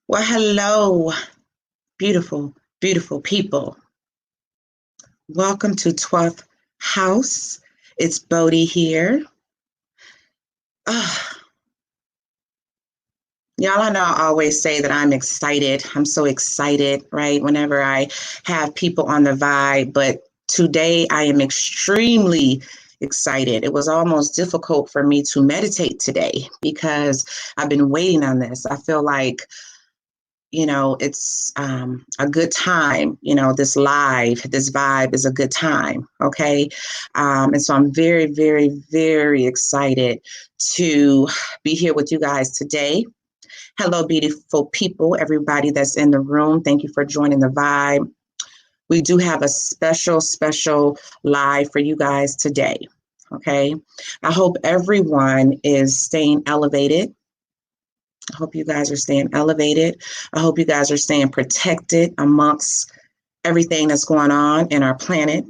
Well, hello, beautiful, beautiful people. Welcome to 12th House. It's Bodie here. Ah, y'all, I know I always say that I'm excited. I'm so excited, right? Whenever I have people on the vibe, but today I am extremely excited. It was almost difficult for me to meditate today because I've been waiting on this. I feel like it's a good time. This this vibe is a good time. Okay. And so I'm very, very, very excited to be here with you guys today. Hello, beautiful people, everybody that's in the room. Thank you for joining the vibe. We do have a special, special live for you guys today. Okay. I hope everyone is staying elevated. I hope you guys are staying elevated. I hope you guys are staying protected amongst everything that's going on in our planet.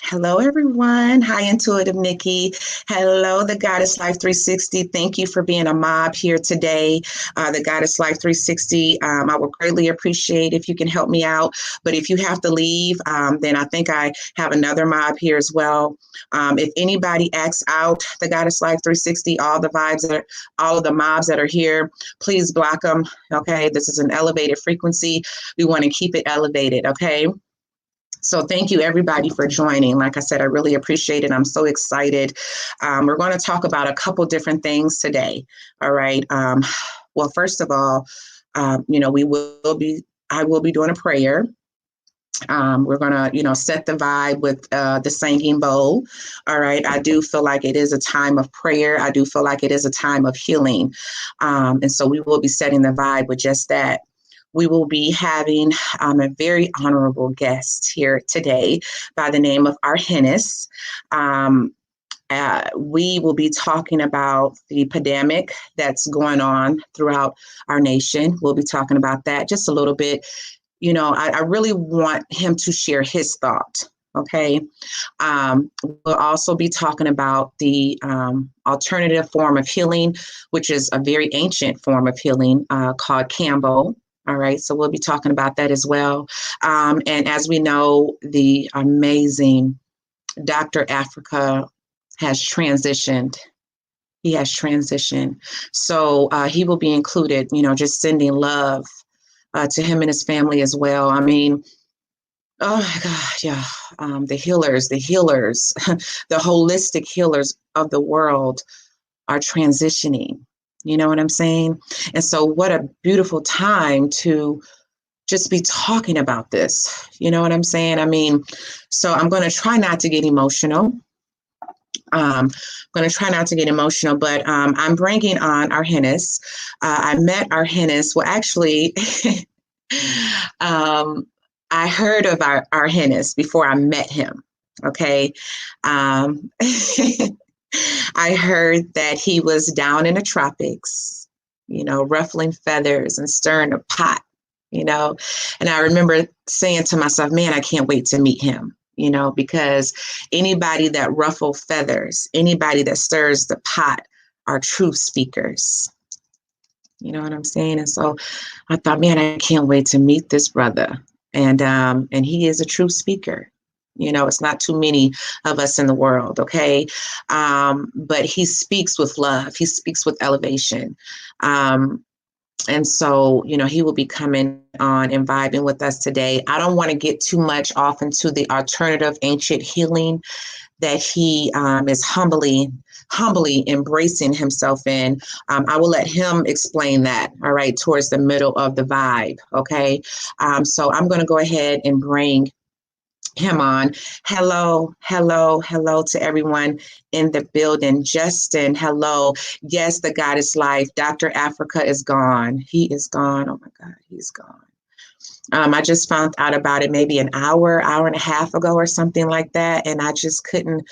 Hello, everyone. Hi, Intuitive Nikki. Hello, the Goddess Life 360. Thank you for being a mob here today. The Goddess Life 360, I would greatly appreciate if you can help me out. But if you have to leave, then I think I have another mob here as well. If anybody acts out the Goddess Life 360, all of the mobs that are here, please block them. Okay, this is an elevated frequency. We want to keep it elevated. Okay. So thank you, everybody, for joining. Like I said, I really appreciate it. I'm so excited. We're going to talk about a couple different things today. All right. Well, first of all, I will be doing a prayer. We're going to, set the vibe with the singing bowl. All right. I do feel like it is a time of prayer. I do feel like it is a time of healing. And so we will be setting the vibe with just that. We will be having a very honorable guest here today by the name of Arjenis. We will be talking about the pandemic that's going on throughout our nation. We'll be talking about that just a little bit. I really want him to share his thought. Okay. We'll also be talking about the alternative form of healing, which is a very ancient form of healing called Campbell. All right, so we'll be talking about that as well. And as we know, the amazing Dr. Africa has transitioned. He has transitioned. So he will be included, just sending love to him and his family as well. I mean, oh my God, yeah. The healers, the holistic healers of the world are transitioning. You know what I'm saying? And so what a beautiful time to just be talking about this. You know what I'm saying? I mean, so I'm going to try not to get emotional. I'm going to try not to get emotional, but I'm bringing on Arjenis. I met Arjenis. Well, actually, I heard of Arjenis before I met him. Okay. I heard that he was down in the tropics, ruffling feathers and stirring a pot, and I remember saying to myself, man, I can't wait to meet him, because anybody that ruffles feathers, anybody that stirs the pot are truth speakers. You know what I'm saying? And so I thought, man, I can't wait to meet this brother. And he is a true speaker. It's not too many of us in the world, okay? But he speaks with love. He speaks with elevation. And so, he will be coming on and vibing with us today. I don't want to get too much off into the alternative ancient healing that he is humbly embracing himself in. I will let him explain that, all right, towards the middle of the vibe, okay? So I'm going to go ahead and bring him on. Hello to everyone in the building. Justin, hello. Yes, the Goddess Life. Dr. Africa is gone. He is gone. Oh my God, he's gone. I just found out about it maybe an hour and a half ago or something like that. And I just couldn't,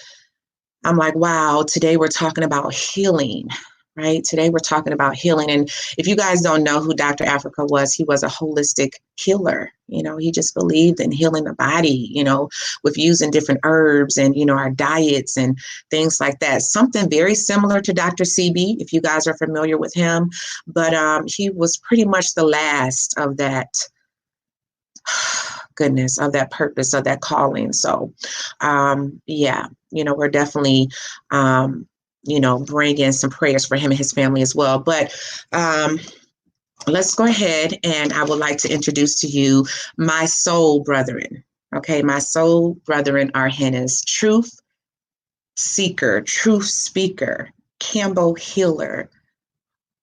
I'm like, wow, today we're talking about healing. right? Today we're talking about healing. And if you guys don't know who Dr. Africa was, he was a holistic healer. He just believed in healing the body, with using different herbs and, our diets and things like that. Something very similar to Dr. CB, if you guys are familiar with him. But he was pretty much the last of that goodness, of that purpose, of that calling. So, yeah, we're definitely, bring in some prayers for him and his family as well. But let's go ahead, and I would like to introduce to you my soul brethren. Okay, my soul brethren, Arjenis, truth seeker, truth speaker, Campbell healer.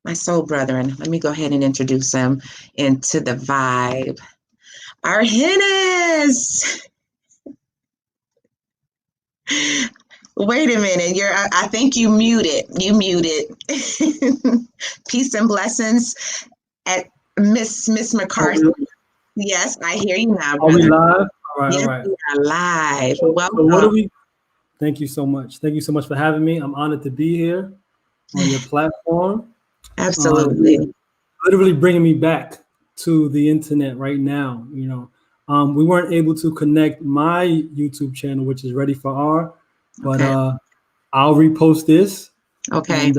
My soul brethren, let me go ahead and introduce them into the vibe. Arjenis! Wait a minute, I think you muted. You muted. Peace and blessings at Miss McCarthy. Yes, I hear you now, brother. Are we live? All right, yes, all right. We are live. So Welcome. what do we? Thank you so much. Thank you so much for having me. I'm honored to be here on your platform. Absolutely. Literally bringing me back to the internet right now. We weren't able to connect my YouTube channel, which is Ready for R, but I'll repost this. Okay. And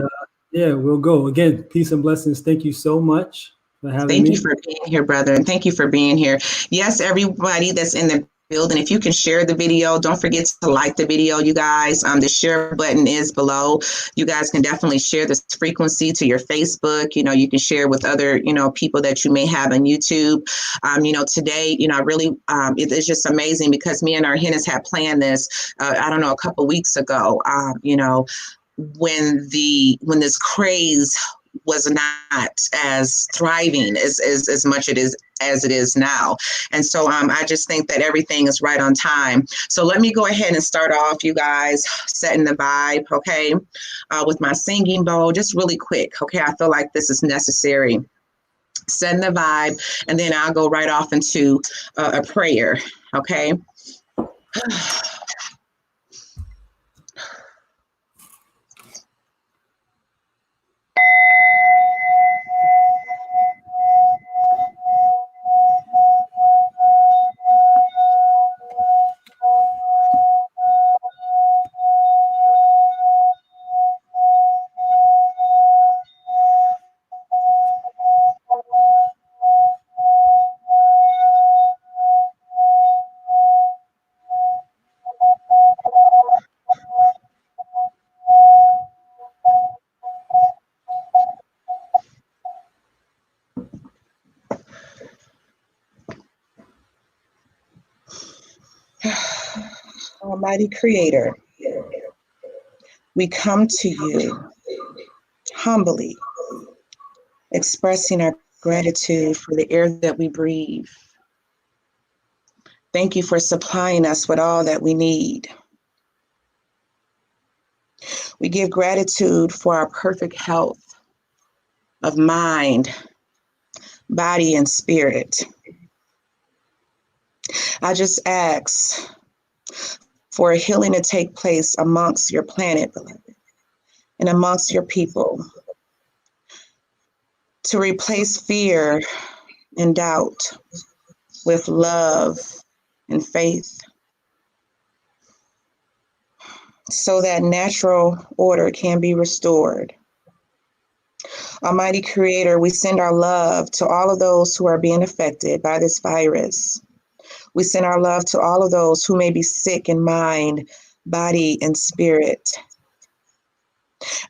yeah, we'll go. Again, peace and blessings. Thank you so much for having me. Thank you for being here, brother. And thank you for being here. Yes, everybody that's in the building, if you can share the video, don't forget to like the video, you guys. The share button is below. You guys can definitely share this frequency to your Facebook. You can share with other, people that you may have on YouTube. Today, I really, it is just amazing because me and Arjenis had planned this, I don't know, a couple weeks ago, when this craze was not as thriving as much as it is now. And so I just think that everything is right on time. So let me go ahead and start off, you guys, setting the vibe, okay, with my singing bowl, just really quick, okay? I feel like this is necessary. Setting the vibe, and then I'll go right off into a prayer, okay? Almighty Creator, we come to you humbly, expressing our gratitude for the air that we breathe. Thank you for supplying us with all that we need. We give gratitude for our perfect health of mind, body, and spirit. I just ask for a healing to take place amongst your planet, beloved, and amongst your people, to replace fear and doubt with love and faith, so that natural order can be restored. Almighty Creator, we send our love to all of those who are being affected by this virus. We send our love to all of those who may be sick in mind, body, and spirit.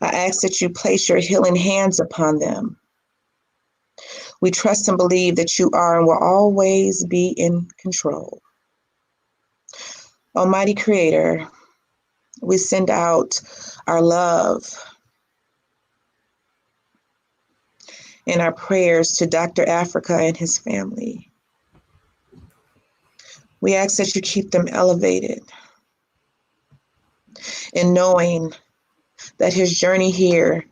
I ask that you place your healing hands upon them. We trust and believe that you are and will always be in control. Almighty Creator, we send out our love and our prayers to Dr. Africa and his family. We ask that you keep them elevated in knowing that his journey here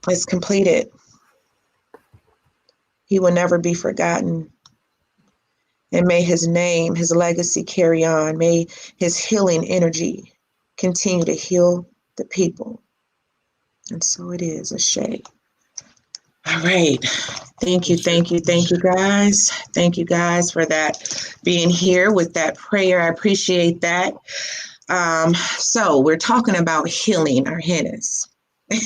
is completed. He will never be forgotten. And may his name, his legacy carry on. May his healing energy continue to heal the people. And so it is, a shame. All right. Thank you guys. Thank you guys for that, being here with that prayer. I appreciate that. So we're talking about healing, Arjenis.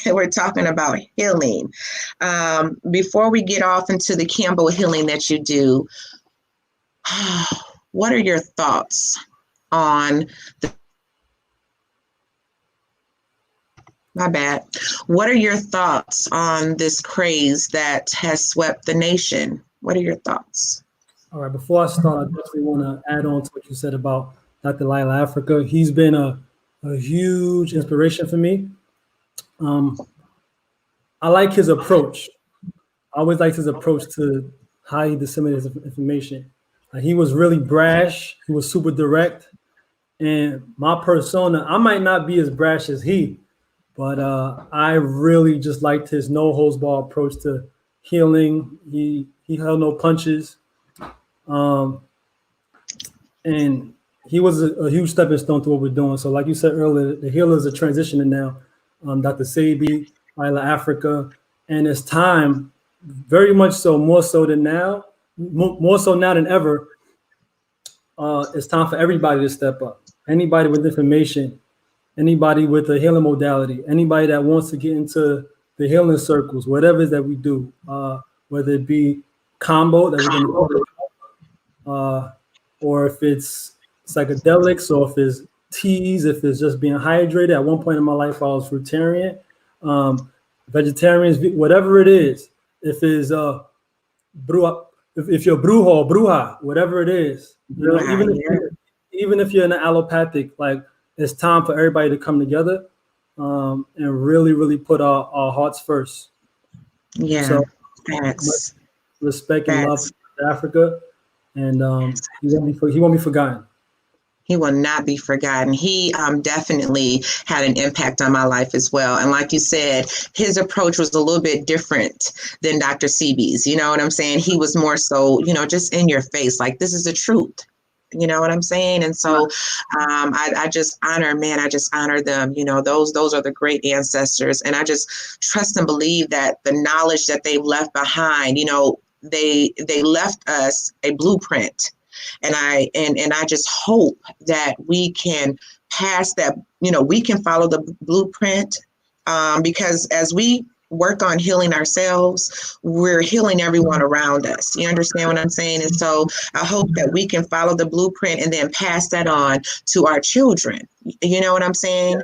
We're talking about healing. Before we get off into the Campbell healing that you do, what are your thoughts on What are your thoughts on this craze that has swept the nation? What are your thoughts? All right, before I start, I definitely want to add on to what you said about Dr. Lila Africa. He's been a huge inspiration for me. I like his approach. I always liked his approach to how he disseminated his information. He was really brash. He was super direct. And my persona, I might not be as brash as he, but I really just liked his no holds barred approach to healing. He held no punches, and he was a huge stepping stone to what we're doing. So, like you said earlier, the healers are transitioning now. Dr. Sebi, Lila Africa, and it's time, very much so, more so now than ever. It's time for everybody to step up. Anybody with information, anybody with a healing modality, anybody that wants to get into the healing circles, whatever it is that we do, whether it be combo that we're going to do, or if it's psychedelics, or if it's teas, if it's just being hydrated. At one point in my life, I was fruitarian, vegetarians, whatever it is. If it's if you're bruja or bruja, whatever it is, you know, even if you're in an allopathic, like, it's time for everybody to come together and really, really put our hearts first. Yeah. So, respect and love for Africa, and he won't be forgotten. He will not be forgotten. He definitely had an impact on my life as well. And like you said, his approach was a little bit different than Dr. Sebi's. You know what I'm saying? He was more so, just in your face, like, this is the truth. You know what I'm saying? And so I just honor them. Those are the great ancestors. And I just trust and believe that the knowledge that they've left behind, they left us a blueprint. And I just hope that we can pass that, we can follow the blueprint, because as we work on healing ourselves, we're healing everyone around us. You understand what I'm saying? And so I hope that we can follow the blueprint and then pass that on to our children. You know what I'm saying?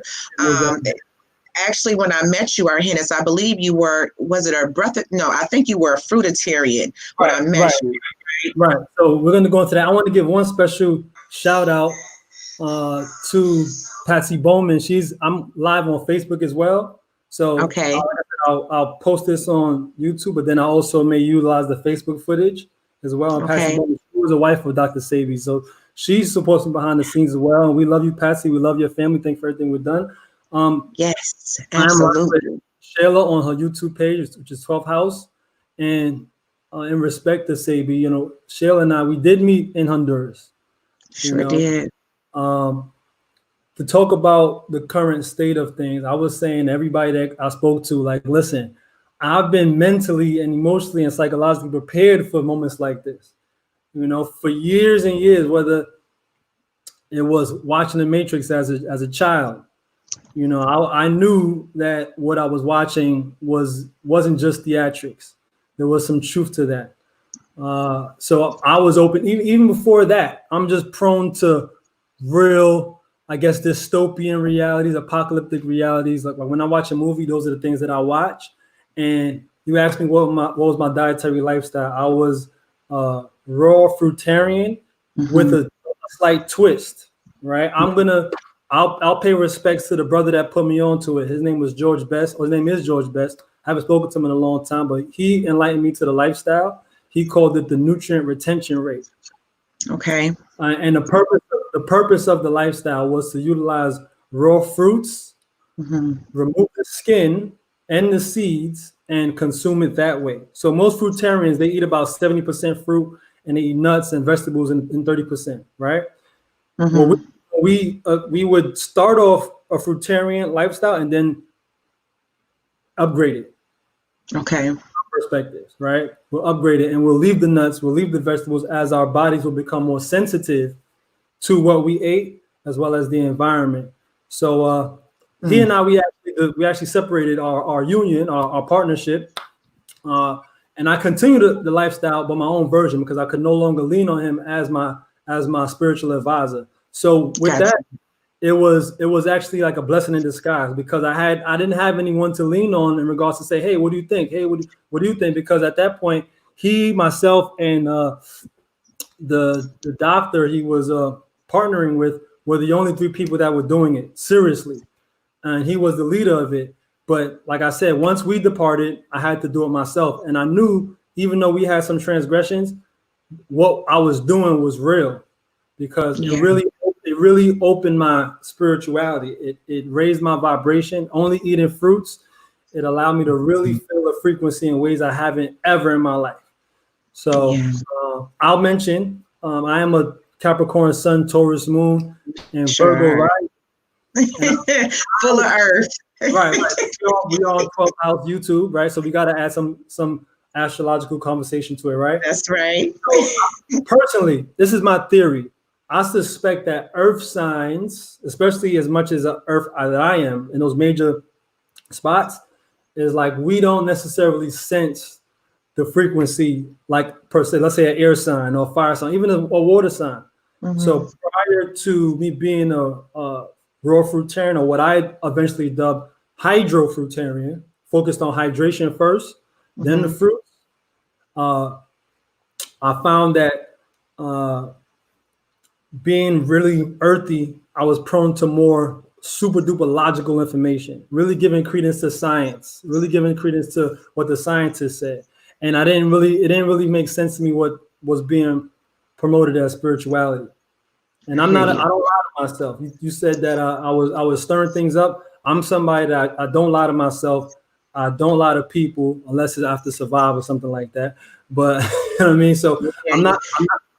Actually, when I met you, Arjenis, I believe you were, was it a brother? No, I think you were a fruitarian when I met you. Right. So we're going to go into that. I want to give one special shout out to Patsy Bowman. I'm live on Facebook as well. So okay. I'll post this on YouTube, but then I also may utilize the Facebook footage as well. And Patsy Bowman, she was a wife of Dr. Sebi, so she's supporting behind the scenes as well. And we love you, Patsy. We love your family. Thank you for everything we've done. Yes, absolutely. Shayla on her YouTube page, which is 12th House, and in respect to Sebi, Shayla and I, we did meet in Honduras. Sure did. To talk about the current state of things, I was saying to everybody that I spoke to, like, listen, I've been mentally and emotionally and psychologically prepared for moments like this, for years and years, whether it was watching The Matrix as a child. I knew that what I was watching wasn't just theatrics. There was some truth to that. So I was open. Even before that, I'm just prone to real, I guess, dystopian realities, apocalyptic realities. Like when I watch a movie, those are the things that I watch. And you asked me what was my dietary lifestyle. I was raw fruitarian with a slight twist, right? I'll pay respects to the brother that put me onto it. His name was George Best, or his name is George Best. I haven't spoken to him in a long time, but he enlightened me to the lifestyle. He called it the nutrient retention rate. Okay. And the purpose of the lifestyle was to utilize raw fruits, remove the skin and the seeds, and consume it that way. So most fruitarians, they eat about 70% fruit, and they eat nuts and vegetables in 30%, right? Well, we would start off a fruitarian lifestyle and then upgrade it. Okay. Perspectives, right? We'll upgrade it and we'll leave the nuts, we'll leave the vegetables as our bodies will become more sensitive to what we ate as well as the environment. So he and I, we actually separated our union, our partnership. And I continued the lifestyle by my own version because I could no longer lean on him as my spiritual advisor. So with that, it was actually like a blessing in disguise because I didn't have anyone to lean on in regards to say, hey, what do you think? Hey, what do you think? Because at that point, he, myself, and the doctor he was partnering with were the only three people that were doing it seriously, and he was the leader of it. But like I said, once we departed, I had to do it myself. And I knew, even though we had some transgressions, what I was doing was real because it really opened my spirituality. It raised my vibration. Only eating fruits, it allowed me to really feel a frequency in ways I haven't ever in my life. So I'll mention, I am a Capricorn Sun, Taurus Moon, and Virgo rising. Full of earth. Right. We are on 12th house YouTube, right? So we got to add some astrological conversation to it, right? That's right. So, personally, this is my theory. I suspect that earth signs, especially as much as earth that I am in those major spots, is like we don't necessarily sense the frequency like per se. Let's say an air sign or a fire sign, even a water sign. Mm-hmm. So prior to me being a raw fruitarian, or what I eventually dubbed hydro-fruitarian, focused on hydration first, then the fruits. I found that being really earthy, I was prone to more super duper logical information, really giving credence to science, really giving credence to what the scientists said. And it didn't really make sense to me what was being promoted as spirituality. And I don't lie to myself. You said that I was stirring things up. I'm somebody that I don't lie to myself. I don't lie to people unless I have to survive or something like that. But you know what I mean? So I'm not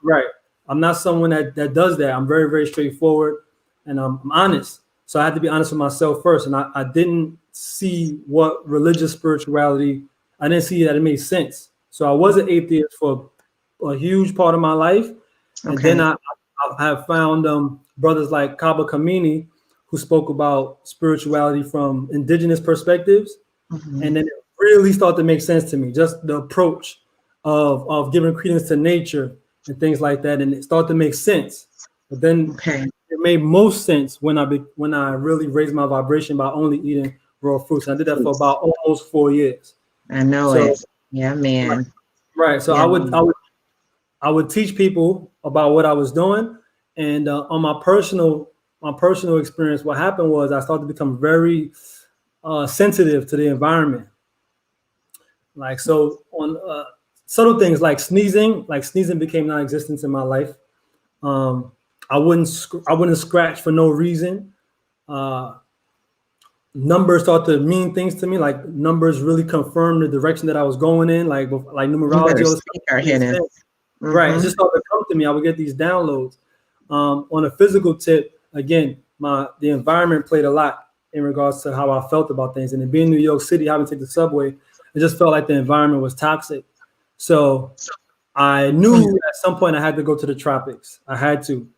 right. I'm not someone that does that. I'm very, very straightforward and I'm honest. So I had to be honest with myself first. And I didn't see what religious spirituality, I didn't see that it made sense. So I was an atheist for a huge part of my life. And then I have found brothers like Kaba Kamini who spoke about spirituality from indigenous perspectives. And then it really started to make sense to me, just the approach of giving credence to nature and things like that. And it started to make sense. But then it made most sense when I really raised my vibration by only eating raw fruits. And I did that for about almost 4 years. I know it. Yeah, man. Right. So I would teach people about what I was doing. And on my personal experience, what happened was I started to become very sensitive to the environment. Like, so on subtle things like sneezing became non-existent in my life. I wouldn't scratch for no reason. Numbers start to mean things to me. Like numbers really confirm the direction that I was going in. Like numerology. Right. It just started to come to me. I would get these downloads. On a physical tip, again, the environment played a lot in regards to how I felt about things. And then being in New York City, having to take the subway, it just felt like the environment was toxic. So I knew at some point I had to go to the tropics. I had to.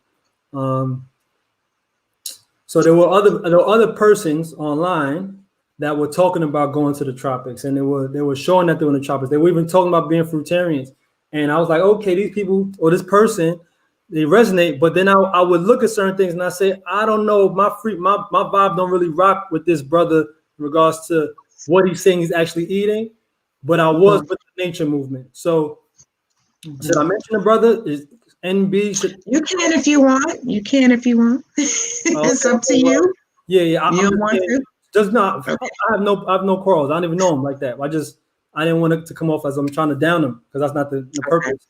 So there were other persons online that were talking about going to the tropics, and they were showing that they were in the tropics. They were even talking about being fruitarians. And I was like, okay, these people or this person, they resonate. But then I would look at certain things and I say, I don't know, my vibe don't really rock with this brother in regards to what he's saying he's actually eating. But I was with the nature movement. So should I mention the brother? Is NB? You can if you want. You can if you want. It's up to you. Yeah. You don't want to? Just not. Okay. I have no quarrels. I don't even know him like that. I didn't want it to come off as I'm trying to down him because that's not the purpose.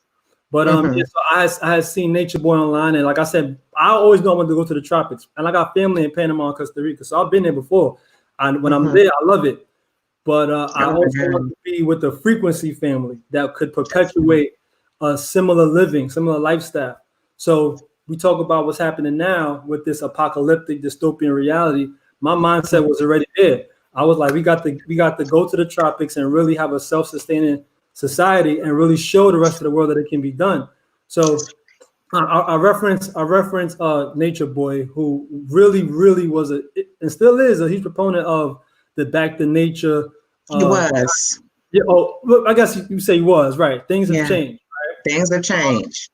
But so I had seen Nature Boy online, and like I said, I always know I want to go to the tropics, and I got family in Panama and Costa Rica, so I've been there before. And when I'm there, I love it. But I also want to be with the frequency family that could perpetuate a similar living, similar lifestyle. So we talk about what's happening now with this apocalyptic dystopian reality, my mindset was already there. I was like, we got to go to the tropics and really have a self-sustaining society and really show the rest of the world that it can be done. So I reference Nature Boy, who really was and still is a huge proponent of the back to nature. He was. Yeah, I guess you say he was, right. Things have changed. Right? Things have changed.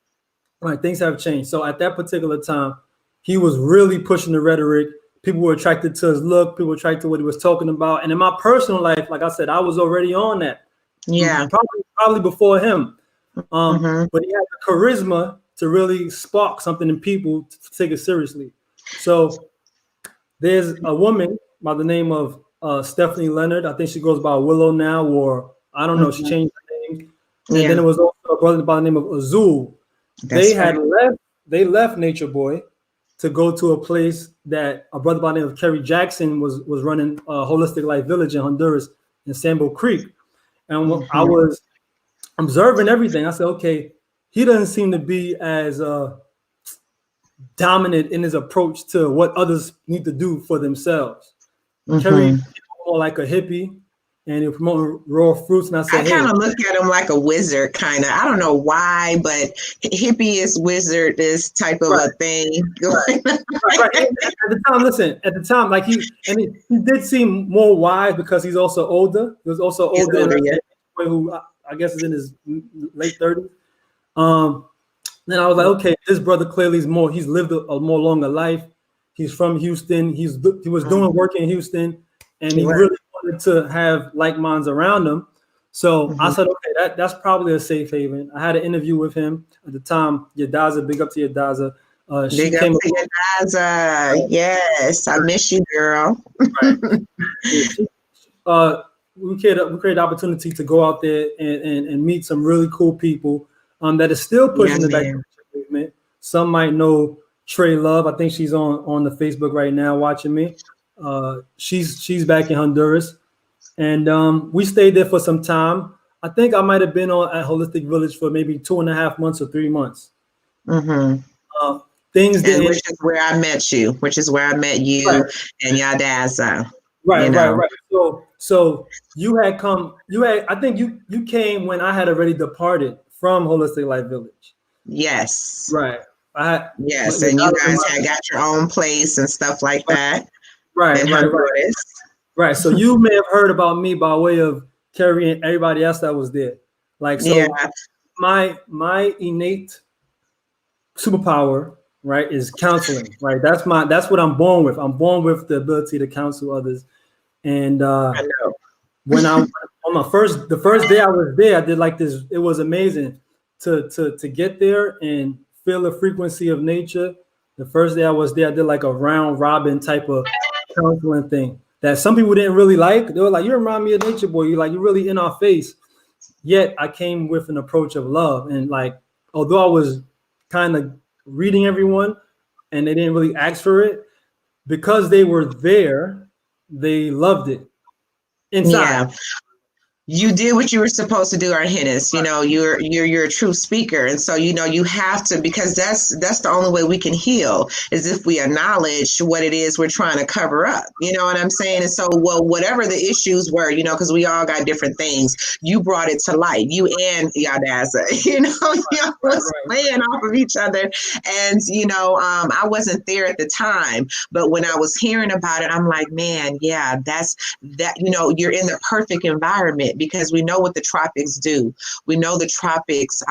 Right, things have changed. So at that particular time, he was really pushing the rhetoric. People were attracted to his look. People were attracted to what he was talking about. And in my personal life, like I said, I was already on that. Yeah. Probably before him. But he had the charisma to really spark something in people to take it seriously. So there's a woman by the name of Stephanie Leonard. I think she goes by Willow now, or I don't know. She changed her name. And then it was also a brother by the name of Azul. They left Nature Boy to go to a place that a brother by the name of Kerry Jackson was running a holistic life village in Honduras in Sambo Creek. And I was observing everything. I said, okay, he doesn't seem to be as dominant in his approach to what others need to do for themselves. Kerry is more like a hippie, and he'll promote raw fruits. And I kind of look at him like a wizard, kind of. I don't know why, but hippie is wizard, this type of a thing. Right. At the time, like he did seem more wise because he's also older. He was also older, who I guess is in his late 30s. Then I was like, okay, this brother clearly he's lived a more longer life. He's from Houston. He was doing work in Houston, and he really wanted to have like minds around him. So I said, okay, that's probably a safe haven. I had an interview with him at the time. Yadaza, big up to Yadaza. Big up to Yadaza. Yes, I miss you, girl. We created opportunity to go out there and meet some really cool people that is still pushing the back movement. Some might know Trey Love. I think she's on the Facebook right now watching me. She's back in Honduras, and we stayed there for some time. I think I might have been at Holistic Village for maybe 2.5 months or 3 months. Which is where I met you. And Yadaza. Right. So you had come. I think you came when I had already departed from Holistic Life Village. Yes. Right. And you guys had got your own place and stuff like that. Right. So you may have heard about me by way of Kerry and everybody else that was there. My innate superpower, right, is counseling. Right. That's what I'm born with. I'm born with the ability to counsel others. And I know. When the first day I was there, I did like this. It was amazing to get there and feel the frequency of nature. The first day I was there, I did like a round robin type of counseling thing that some people didn't really like. They were like, "You remind me of Nature Boy. You're really in our face." Yet I came with an approach of love, and like, although I was kind of reading everyone, and they didn't really ask for it, because they were there, they loved it. Inside. Yeah. You did what you were supposed to do, Arjenis. You're a true speaker. And so, you have to, because that's the only way we can heal is if we acknowledge what it is we're trying to cover up. You know what I'm saying? And so, whatever the issues were, because we all got different things, you brought it to light, you and Yadaza, y'all was playing off of each other. And, I wasn't there at the time, but when I was hearing about it, I'm like, man, yeah, that's that, you're in the perfect environment. Because we know what the tropics do. We know the tropics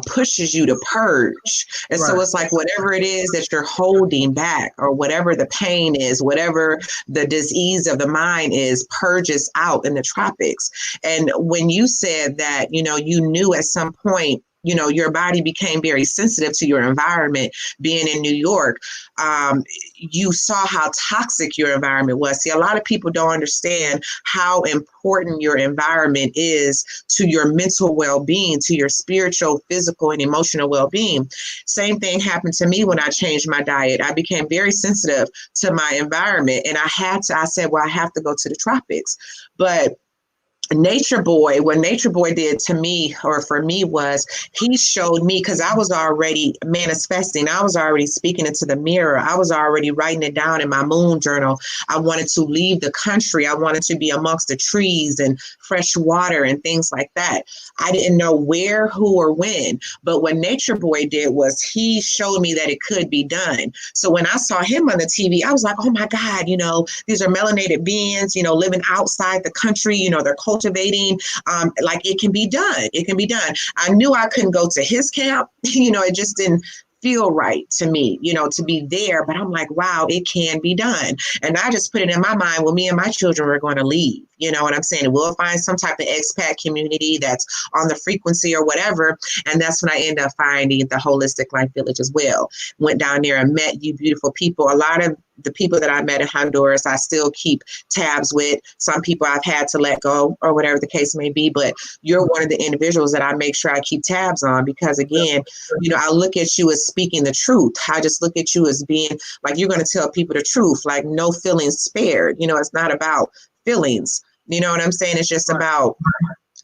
pushes you to purge. And so it's like whatever it is that you're holding back or whatever the pain is, whatever the disease of the mind is, purges out in the tropics. And when you said that, you knew at some point, your body became very sensitive to your environment. Being in New York, you saw how toxic your environment was. See, a lot of people don't understand how important your environment is to your mental well-being, to your spiritual, physical, and emotional well-being. Same thing happened to me when I changed my diet. I became very sensitive to my environment, and I said, well, I have to go to the tropics. But Nature Boy, what Nature Boy did to me, or for me, was he showed me, because I was already manifesting, I was already speaking into the mirror, I was already writing it down in my moon journal. I wanted to leave the country. I wanted to be amongst the trees and fresh water and things like that. I didn't know where, who, or when, but what Nature Boy did was he showed me that it could be done. So when I saw him on the TV, I was like, oh my God, these are melanated beings, living outside the country, they're cultivating, like it can be done. It can be done. I knew I couldn't go to his camp. It just didn't feel right to me, to be there. But I'm like, wow, it can be done. And I just put it in my mind, well, me and my children were going to leave. You know what I'm saying? We'll find some type of expat community that's on the frequency or whatever. And that's when I end up finding the Holistic Life Village as well. Went down there and met you beautiful people. A lot of the people that I met in Honduras, I still keep tabs with. Some people I've had to let go or whatever the case may be. But you're one of the individuals that I make sure I keep tabs on, because again, I look at you as speaking the truth. I just look at you as being like, you're going to tell people the truth, like no feelings spared. It's not about feelings. You know what I'm saying? It's just about,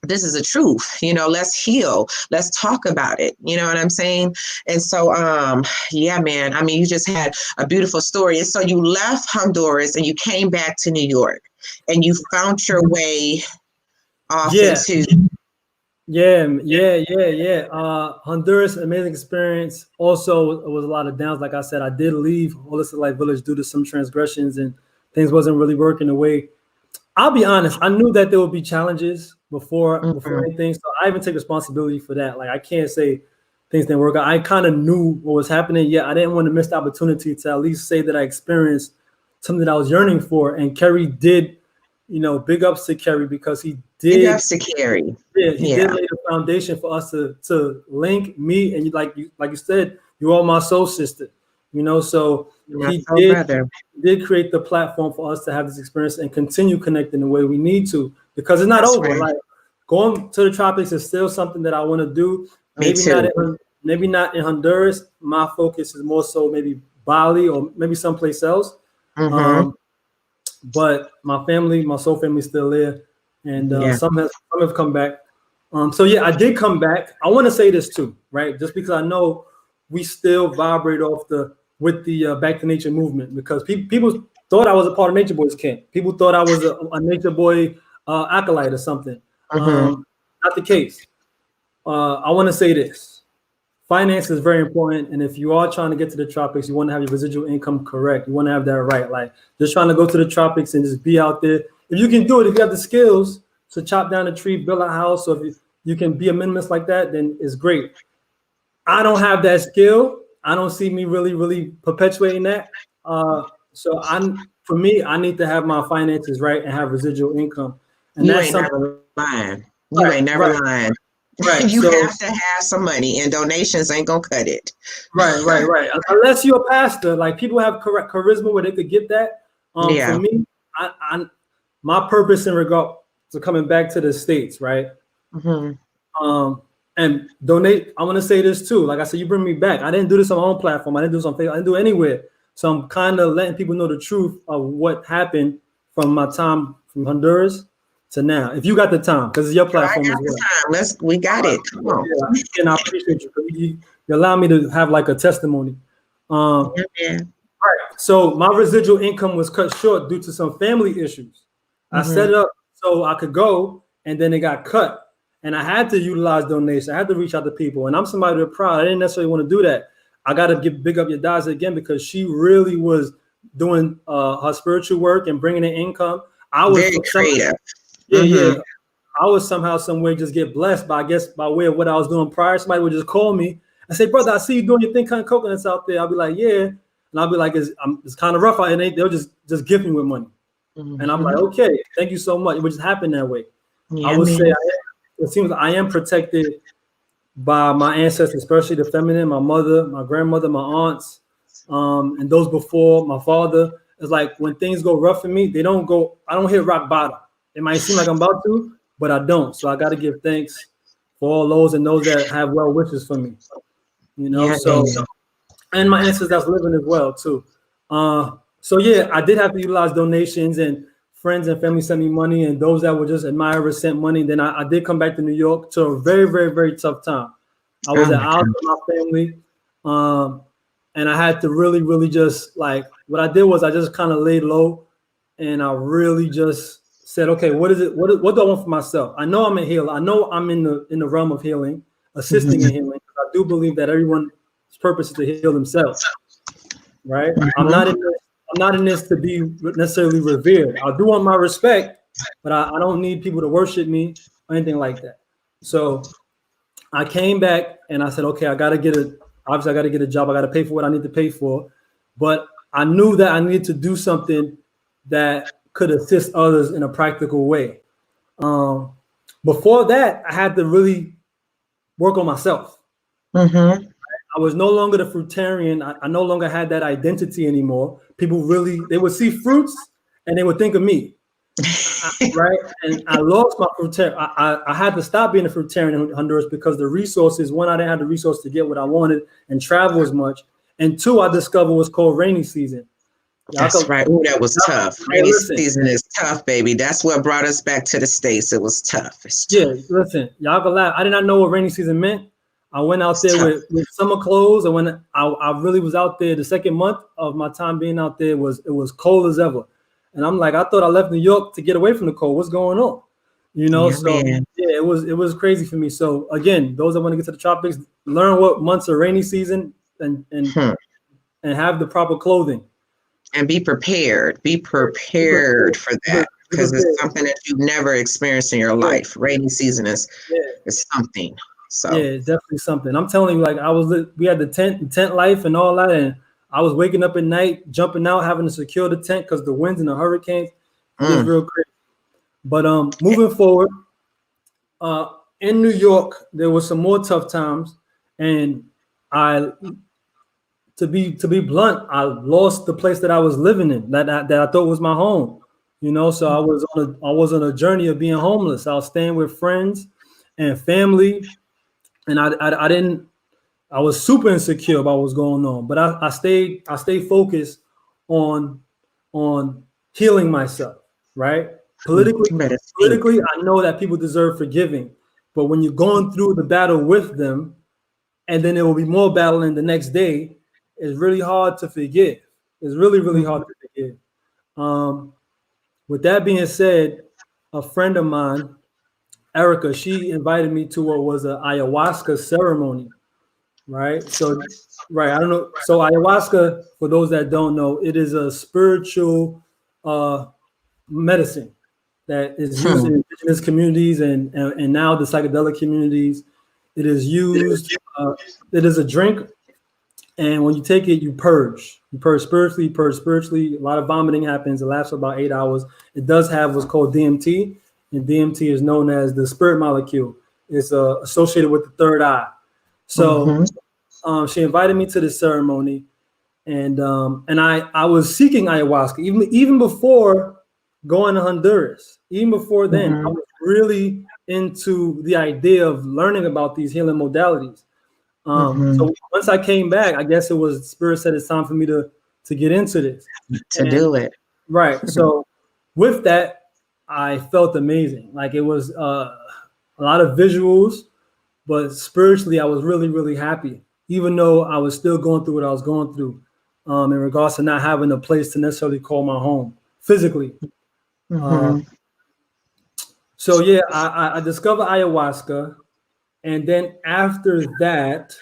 this is the truth, let's heal, let's talk about it. You know what I'm saying? And so, yeah, man, I mean, you just had a beautiful story. And so you left Honduras and you came back to New York and you found your way off into. Yeah. Honduras, amazing experience. Also, it was a lot of downs. Like I said, I did leave Holistic Life Village due to some transgressions and things wasn't really working the way. I'll be honest, I knew that there would be challenges before anything. So I even take responsibility for that. Like, I can't say things didn't work out. I kind of knew what was happening. Yeah, I didn't want to miss the opportunity to at least say that I experienced something that I was yearning for. And Kerry did, big ups to Kerry, because he did. Big ups to Kerry. Yeah, he did lay the foundation for us to link me. And like you said, you are my soul sister, so he did create the platform for us to have this experience and continue connecting the way we need to, because it's not over. Right. Like, going to the tropics is still something that I want to do. Maybe not in Honduras. My focus is more so maybe Bali or maybe someplace else. But my family, my soul family, is still there, and some have come back. So yeah, I did come back. I want to say this too, right? Just because I know we still vibrate with the Back to Nature movement, because people thought I was a part of Nature Boy's camp. People thought I was a Nature Boy acolyte or something. Not the case. I want to say this. Finance is very important. And if you are trying to get to the tropics, you want to have your residual income correct. You want to have that right. Like, just trying to go to the tropics and just be out there. If you can do it, if you have the skills to chop down a tree, build a house, or if you can be a minimalist like that, then it's great. I don't have that skill. I don't see me really perpetuating that. So for me, I need to have my finances right and have residual income. And you ain't never lying. You ain't never lying. Right. You have to have some money, and donations ain't gonna cut it. Right. Unless you're a pastor, like, people have correct charisma where they could get that. For me, my purpose in regard to coming back to the States, right? And donate. I want to say this too. Like I said, you bring me back. I didn't do this on my own platform. I didn't do this on Facebook. I didn't do it anywhere. So I'm kind of letting people know the truth of what happened from my time from Honduras to now. If you got the time, because it's your platform as well. We got it. Come on. Yeah, and I appreciate you. You allow me to have like a testimony. Right. So my residual income was cut short due to some family issues. I set it up so I could go, and then it got cut. And I had to utilize donations. I had to reach out to people. And I'm somebody that's proud. I didn't necessarily want to do that. I got to big up your Daza again, because she really was doing her spiritual work and bringing in income. I was very creative. Yeah. I was somehow, some way just get blessed by way of what I was doing prior. Somebody would just call me and say, brother, I see you doing your thing, kind of coconuts out there. I'll be like, yeah. And I'll be like, it's kind of rough. And they'll just gift me with money. And I'm like, okay, thank you so much. It would just happen that way. I would say it seems like I am protected by my ancestors, especially the feminine, my mother, my grandmother, my aunts, and those before, my father. It's like, when things go rough for me, I don't hit rock bottom. It might seem like I'm about to, but I don't. So I got to give thanks for all those and those that have well wishes for me. And my ancestors that's living as well too. So yeah, I did have to utilize donations, and friends and family sent me money, and those that were just admirers sent money. Then I did come back to New York to a very, very, very tough time. I was at odds with my family, and I had to really, really just like what I did was I just kind of laid low, and I really just said, okay, what is it? What do I want for myself? I know I'm a healer. I know I'm in the realm of healing, assisting in healing. I do believe that everyone's purpose is to heal themselves, right? I'm not in this to be necessarily revered. I do want my respect, but I don't need people to worship me or anything like that. So I came back and I said, okay, I got to get a job. I got to pay for what I need to pay for. But I knew that I needed to do something that could assist others in a practical way. Before that, I had to really work on myself. Mm-hmm. I was no longer the fruitarian. I no longer had that identity anymore. People they would see fruits and they would think of me, right? And I lost my fruitarian. I had to stop being a fruitarian in Honduras because the resources, one, I didn't have the resource to get what I wanted and travel as much. And two, I discovered what's called rainy season. That's right. Oh, that was tough. Rainy season is tough, baby. That's what brought us back to the States. It was tough. It's tough. Yeah, listen, y'all can laugh. I did not know what rainy season meant. I went out there with summer clothes, and when I really was out there, the second month of my time being out there it was cold as ever. And I'm like, I thought I left New York to get away from the cold. What's going on? You know, it was crazy for me. So again, those that want to get to the tropics, learn what months are rainy season and have the proper clothing. And be prepared. Be prepared for that because it's something that you've never experienced in your life. Rainy season is something. So yeah, it's definitely something. I'm telling you, like we had the tent life and all that, and I was waking up at night, jumping out, having to secure the tent because the winds and the hurricanes. It was real crazy. But moving forward, in New York, there was some more tough times, and to be blunt, I lost the place that I was living in, that I thought was my home. You know, so I was on a journey of being homeless. I was staying with friends and family. And I was super insecure about what's going on, but I stayed focused on healing myself, right? Politically, I know that people deserve forgiving, but when you're going through the battle with them, and then there will be more battling the next day, it's really hard to forgive. It's really, really hard to forgive. With that being said, a friend of mine, Erica, she invited me to what was an ayahuasca ceremony, right? So, right, I don't know. So ayahuasca, for those that don't know, it is a spiritual medicine that is used in indigenous communities and now the psychedelic communities. It is used, it is a drink, and when you take it, you purge. You purge spiritually. A lot of vomiting happens. It lasts for about 8 hours. It does have what's called DMT. And DMT is known as the spirit molecule. It's associated with the third eye. So she invited me to this ceremony, and I was seeking ayahuasca even before going to Honduras. Even before then, I was really into the idea of learning about these healing modalities. So once I came back, I guess it was Spirit said it's time for me to get into this. Do it. Right. So with that, I felt amazing. Like it was a lot of visuals, but spiritually, I was really, really happy, even though I was still going through what I was going through in regards to not having a place to necessarily call my home physically. So yeah, I discovered ayahuasca. And then after that,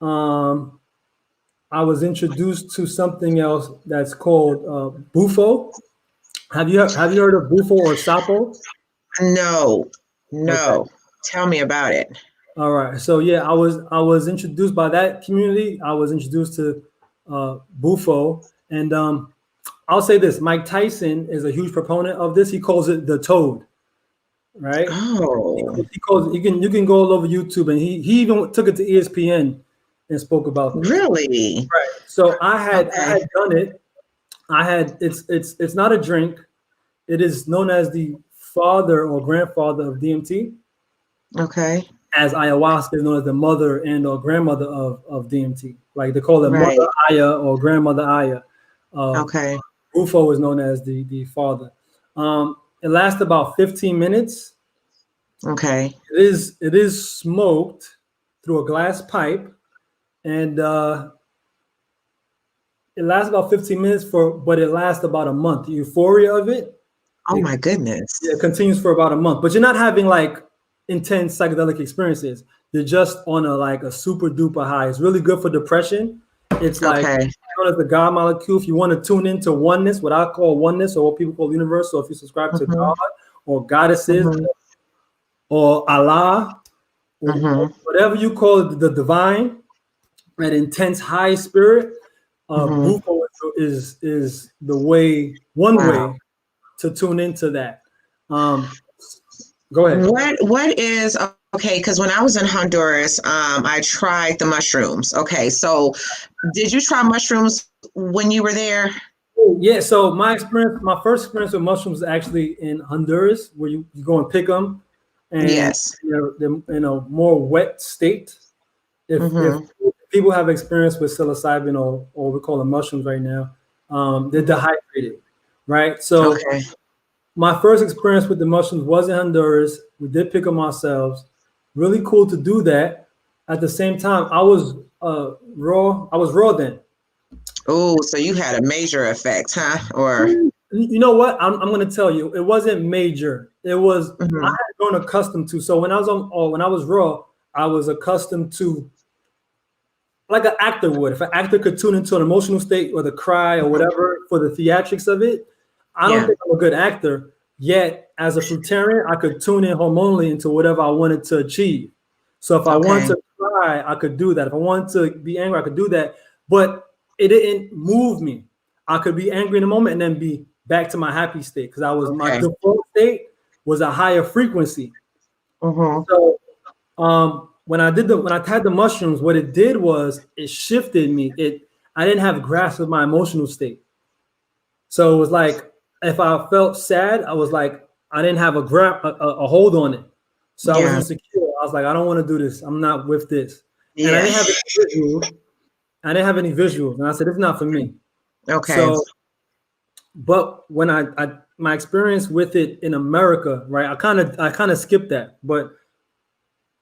I was introduced to something else that's called Bufo. Have you heard of Bufo or Sapo? No. Okay. Tell me about it. All right. So yeah, I was introduced by that community. I was introduced to Bufo, and I'll say this: Mike Tyson is a huge proponent of this. He calls it the toad, right? Oh, he calls it, you can go all over YouTube, and he even took it to ESPN and spoke about this. Really? Right. So I had done it. It's not a drink. It is known as the father or grandfather of DMT. Okay. As ayahuasca is known as the mother and or grandmother of DMT. Like they call it Mother Aya or Grandmother Aya. Okay. Bufo is known as the father. It lasts about 15 minutes. Okay. It is smoked through a glass pipe, and it lasts about 15 minutes but it lasts about a month. The euphoria of Oh my goodness. it continues for about a month. But you're not having like intense psychedelic experiences. You're just on a super duper high. It's really good for depression. It's like known as the God molecule. If you want to tune into oneness, what I call oneness, or what people call universe, or if you subscribe to God or goddesses or Allah, or whatever you call it, the divine, that intense high spirit, Bufo is the one way to tune into that. Go ahead. What is okay? Because when I was in Honduras, I tried the mushrooms. Okay, so did you try mushrooms when you were there? Yeah. So my first experience with mushrooms is actually in Honduras, where you go and pick them, and they're in a more wet state. If people have experience with psilocybin or we call them mushrooms right now, they're dehydrated, right? So my first experience with the mushrooms was in Honduras. We did pick them ourselves. Really cool to do that. At the same time, I was raw. I was raw then. Oh, so you had a major effect, huh? Or you know what? I'm going to tell you, it wasn't major. It was I had grown accustomed to. So when I was raw, I was accustomed to, like an actor would. If an actor could tune into an emotional state or the cry or whatever for the theatrics of it, I don't think I'm a good actor. Yet, as a fruitarian, I could tune in hormonally into whatever I wanted to achieve. So if I wanted to cry, I could do that. If I wanted to be angry, I could do that. But it didn't move me. I could be angry in a moment and then be back to my happy state, because I was my default state was a higher frequency. So when I had the mushrooms, what it did was it shifted me. I didn't have grasp of my emotional state. So it was like, if I felt sad, I was like, I didn't have a hold on it. So I was insecure. I was like, I don't want to do this. I'm not with this. And I didn't have any visuals. And I said, it's not for me. Okay. So, but when my experience with it in America, right, I kind of skipped that. But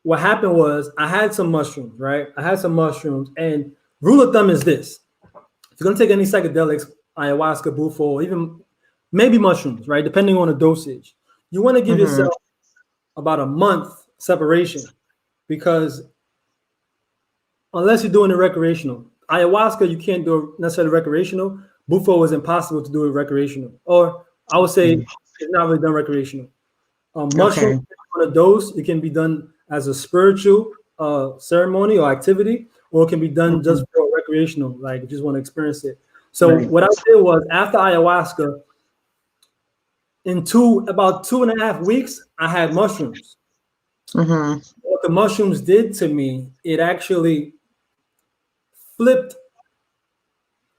what happened was I had some mushrooms, right? And rule of thumb is this: if you're gonna take any psychedelics, ayahuasca, bufo, even maybe mushrooms, right? Depending on the dosage, you want to give yourself about a month separation, because unless you're doing it recreational, ayahuasca you can't do it necessarily recreational. Bufo is impossible to do it recreational, or I would say it's not really done recreational. Mushrooms on a dose, it can be done as a spiritual ceremony or activity, or it can be done just for recreational, like you just want to experience it. So what I did was, after ayahuasca, in about 2.5 weeks, I had mushrooms. What the mushrooms did to me, it actually flipped.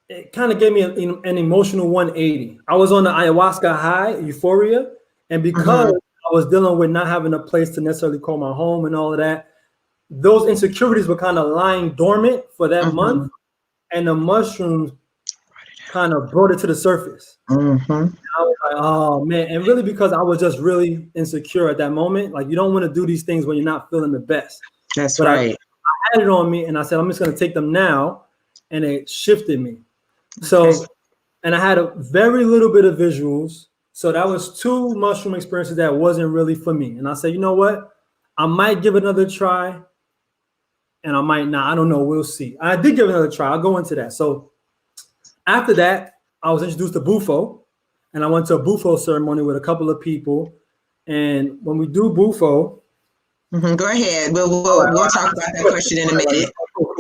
It kind of gave me an emotional 180. I was on the ayahuasca high, euphoria, and because I was dealing with not having a place to necessarily call my home and all of that, those insecurities were kind of lying dormant for that month, and the mushrooms kind of brought it to the surface. I was like, oh man. And really, because I was just really insecure at that moment. Like, you don't want to do these things when you're not feeling the best. That's right. I had it on me, and I said, I'm just going to take them now. And it shifted me. So, and I had a very little bit of visuals. So that was 2 mushroom experiences that wasn't really for me. And I said, you know what? I might give it another try, and I might not. I don't know. We'll see. I did give it another try. I'll go into that. So after that, I was introduced to Bufo, and I went to a Bufo ceremony with a couple of people. And when we do Bufo, go ahead. We'll talk about that question in a minute.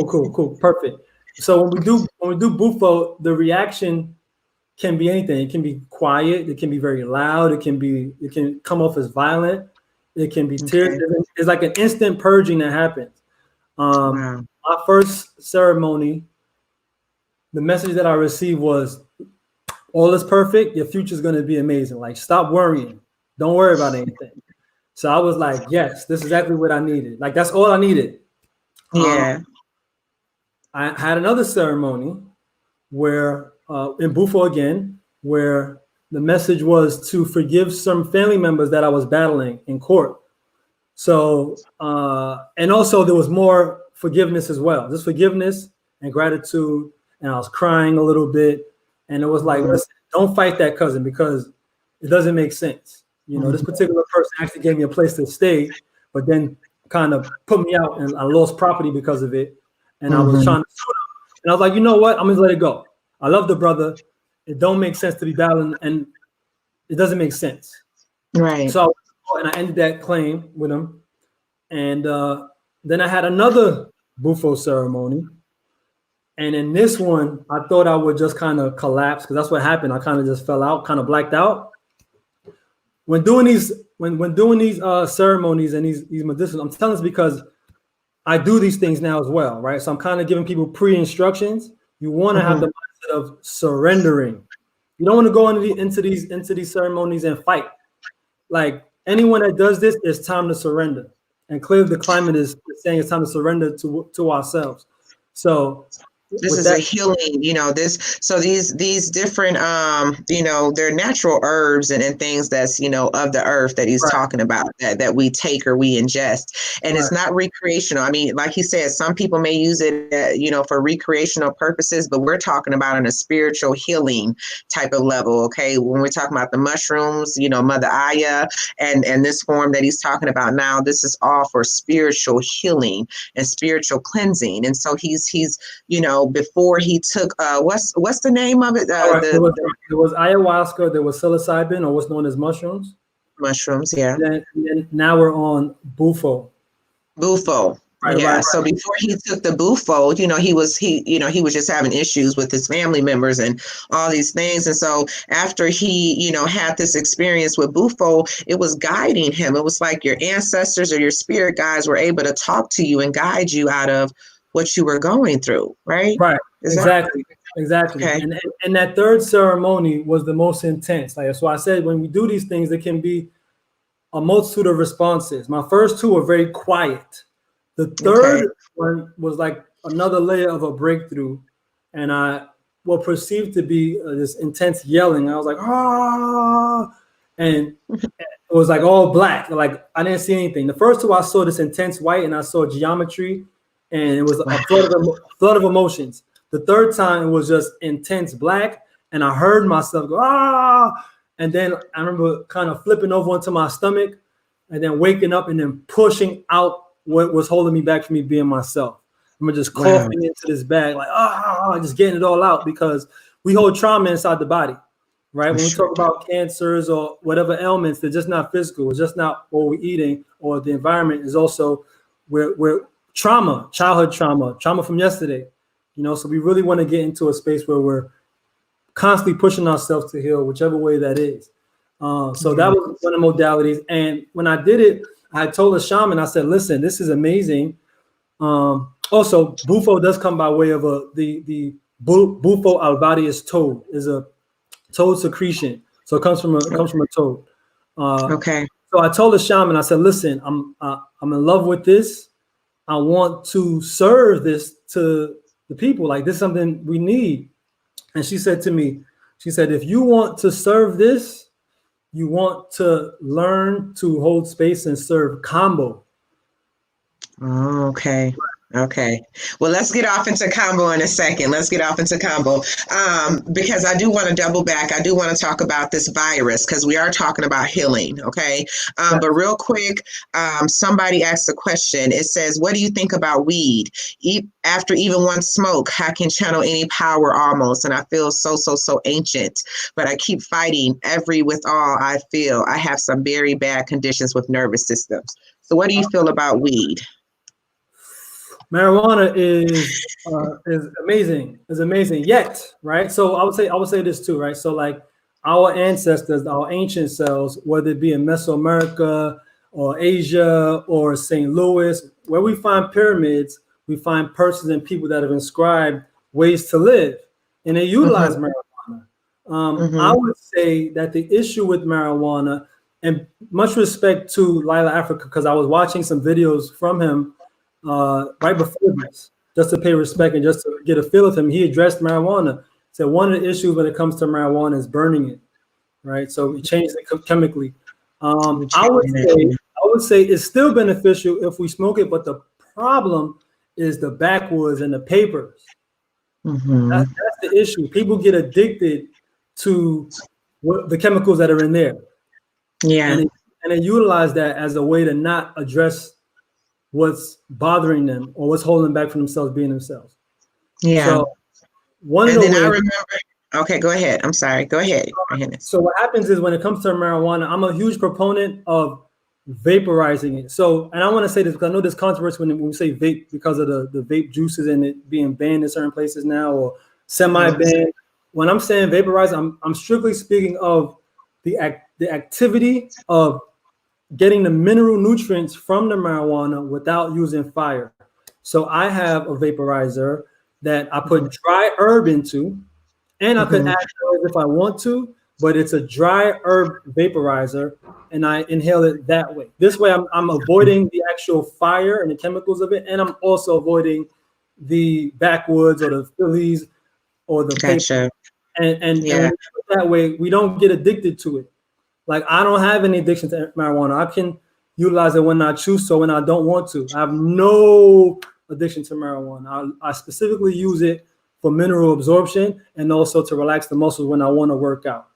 Cool, perfect. So when we do Bufo, the reaction can be anything. It can be quiet. It can be very loud. It can come off as violent. It can be tears. It's like an instant purging that happens. My first ceremony, the message that I received was, all is perfect. Your future is going to be amazing. Like, stop worrying. Don't worry about anything. So I was like, yes, this is exactly what I needed. Like, that's all I needed. I had another ceremony where in Bufo again, where the message was to forgive some family members that I was battling in court. So, and also there was more forgiveness as well, just forgiveness and gratitude. And I was crying a little bit. And it was like, listen, don't fight that cousin because it doesn't make sense. You know, this particular person actually gave me a place to stay, but then kind of put me out and I lost property because of it. And I was trying to sue him. And I was like, you know what? I'm going to let it go. I love the brother. It don't make sense to be battling and it doesn't make sense. Right. So, and I ended that claim with him. And then I had another Bufo ceremony. And in this one, I thought I would just kind of collapse because that's what happened. I kind of just fell out, kind of blacked out. When doing these, when doing these ceremonies and these medicinals, I'm telling this because I do these things now as well, right? So I'm kind of giving people pre-instructions. You want to have the mindset of surrendering. You don't want to go into these ceremonies and fight. Like anyone that does this, it's time to surrender. And clearly the climate is saying it's time to surrender to ourselves. So this is a healing, you know, these different, you know, they're natural herbs and things that's, you know, of the earth that he's talking about that we take or we ingest. And it's not recreational. I mean, like he said, some people may use it, you know, for recreational purposes, but we're talking about on a spiritual healing type of level. Okay. When we're talking about the mushrooms, you know, Mother Aya and this form that he's talking about now, this is all for spiritual healing and spiritual cleansing. And so he's, you know, before he took what's the name of it? There was ayahuasca, there was psilocybin, or what's known as mushrooms. Mushrooms, yeah. And then now we're on Bufo. Right. So before he took the Bufo, you know, he was just having issues with his family members and all these things. And so after he, you know, had this experience with Bufo, it was guiding him. It was like your ancestors or your spirit guides were able to talk to you and guide you out of what you were going through, right? Right. Exactly. Okay. And that third ceremony was the most intense. Like, so I said, when we do these things, there can be a multitude of responses. My first two were very quiet. The third one was like another layer of a breakthrough. And I will perceive to be this intense yelling. I was like, ah, and it was like all black. Like I didn't see anything. The first two, I saw this intense white and I saw geometry. And it was a flood of emotions. The third time it was just intense black, and I heard myself go, ah! And then I remember kind of flipping over onto my stomach and then waking up and then pushing out what was holding me back from me being myself. I'm just coughing into this bag, like, just getting it all out because we hold trauma inside the body, right? When we talk about cancers or whatever ailments, they're just not physical. It's just not what we're eating or the environment is also we're trauma, childhood trauma from yesterday, you know, so we really want to get into a space where we're constantly pushing ourselves to heal, whichever way that is. So that was one of the modalities. And when I did it, I told the shaman, I said, listen, this is amazing. Also, Bufo does come by way of the Bufo alvarius toad is a toad secretion. So it comes from a toad. So I told the shaman, I said, listen, I'm in love with this. I want to serve this to the people. Like this is something we need. And she said to me, she said, if you want to serve this, you want to learn to hold space and serve combo. Oh, okay. Well, let's get off into combo in a second. Because I do want to double back. I do want to talk about this virus because we are talking about healing. Okay. But real quick, somebody asked a question. It says, what do you think about weed? After even one smoke, I can channel any power almost. And I feel so ancient, but I keep fighting with all I feel. I have some very bad conditions with nervous systems. So what do you feel about weed? Marijuana is amazing. It's amazing. Yet, right? So I would say this too, right? So like our ancestors, our ancient selves, whether it be in Mesoamerica or Asia or St. Louis, where we find pyramids, we find persons and people that have inscribed ways to live, and they utilize marijuana. I would say that the issue with marijuana, and much respect to Lila Africa, because I was watching some videos from him right before this, just to pay respect and just to get a feel of him. He addressed marijuana. Said one of the issues when it comes to marijuana is burning it, right? So we changed it chemically. I would say it's still beneficial if we smoke it, but the problem is the backwoods and the papers. That's the issue. People get addicted to the chemicals that are in there. Yeah. And they utilize that as a way to not address what's bothering them or what's holding them back from themselves being themselves. Yeah. So one and of the then ways, I remember. Okay, go ahead. I'm sorry. Go ahead. So what happens is when it comes to marijuana, I'm a huge proponent of vaporizing it. So, and I want to say this because I know there's controversy when we say vape because of the vape juices and it being banned in certain places now or semi-banned. When I'm saying vaporize, I'm strictly speaking of the activity of getting the mineral nutrients from the marijuana without using fire. So I have a vaporizer that I put dry herb into, and I could add oils if I want to, but it's a dry herb vaporizer, and I inhale it that way. This way, I'm avoiding the actual fire and the chemicals of it, and I'm also avoiding the backwoods or the Phillies or the paper. And that way, we don't get addicted to it. Like I don't have any addiction to marijuana. I can utilize it when I choose to, when I don't want to. I have no addiction to marijuana. I specifically use it for mineral absorption and also to relax the muscles when I want to work out.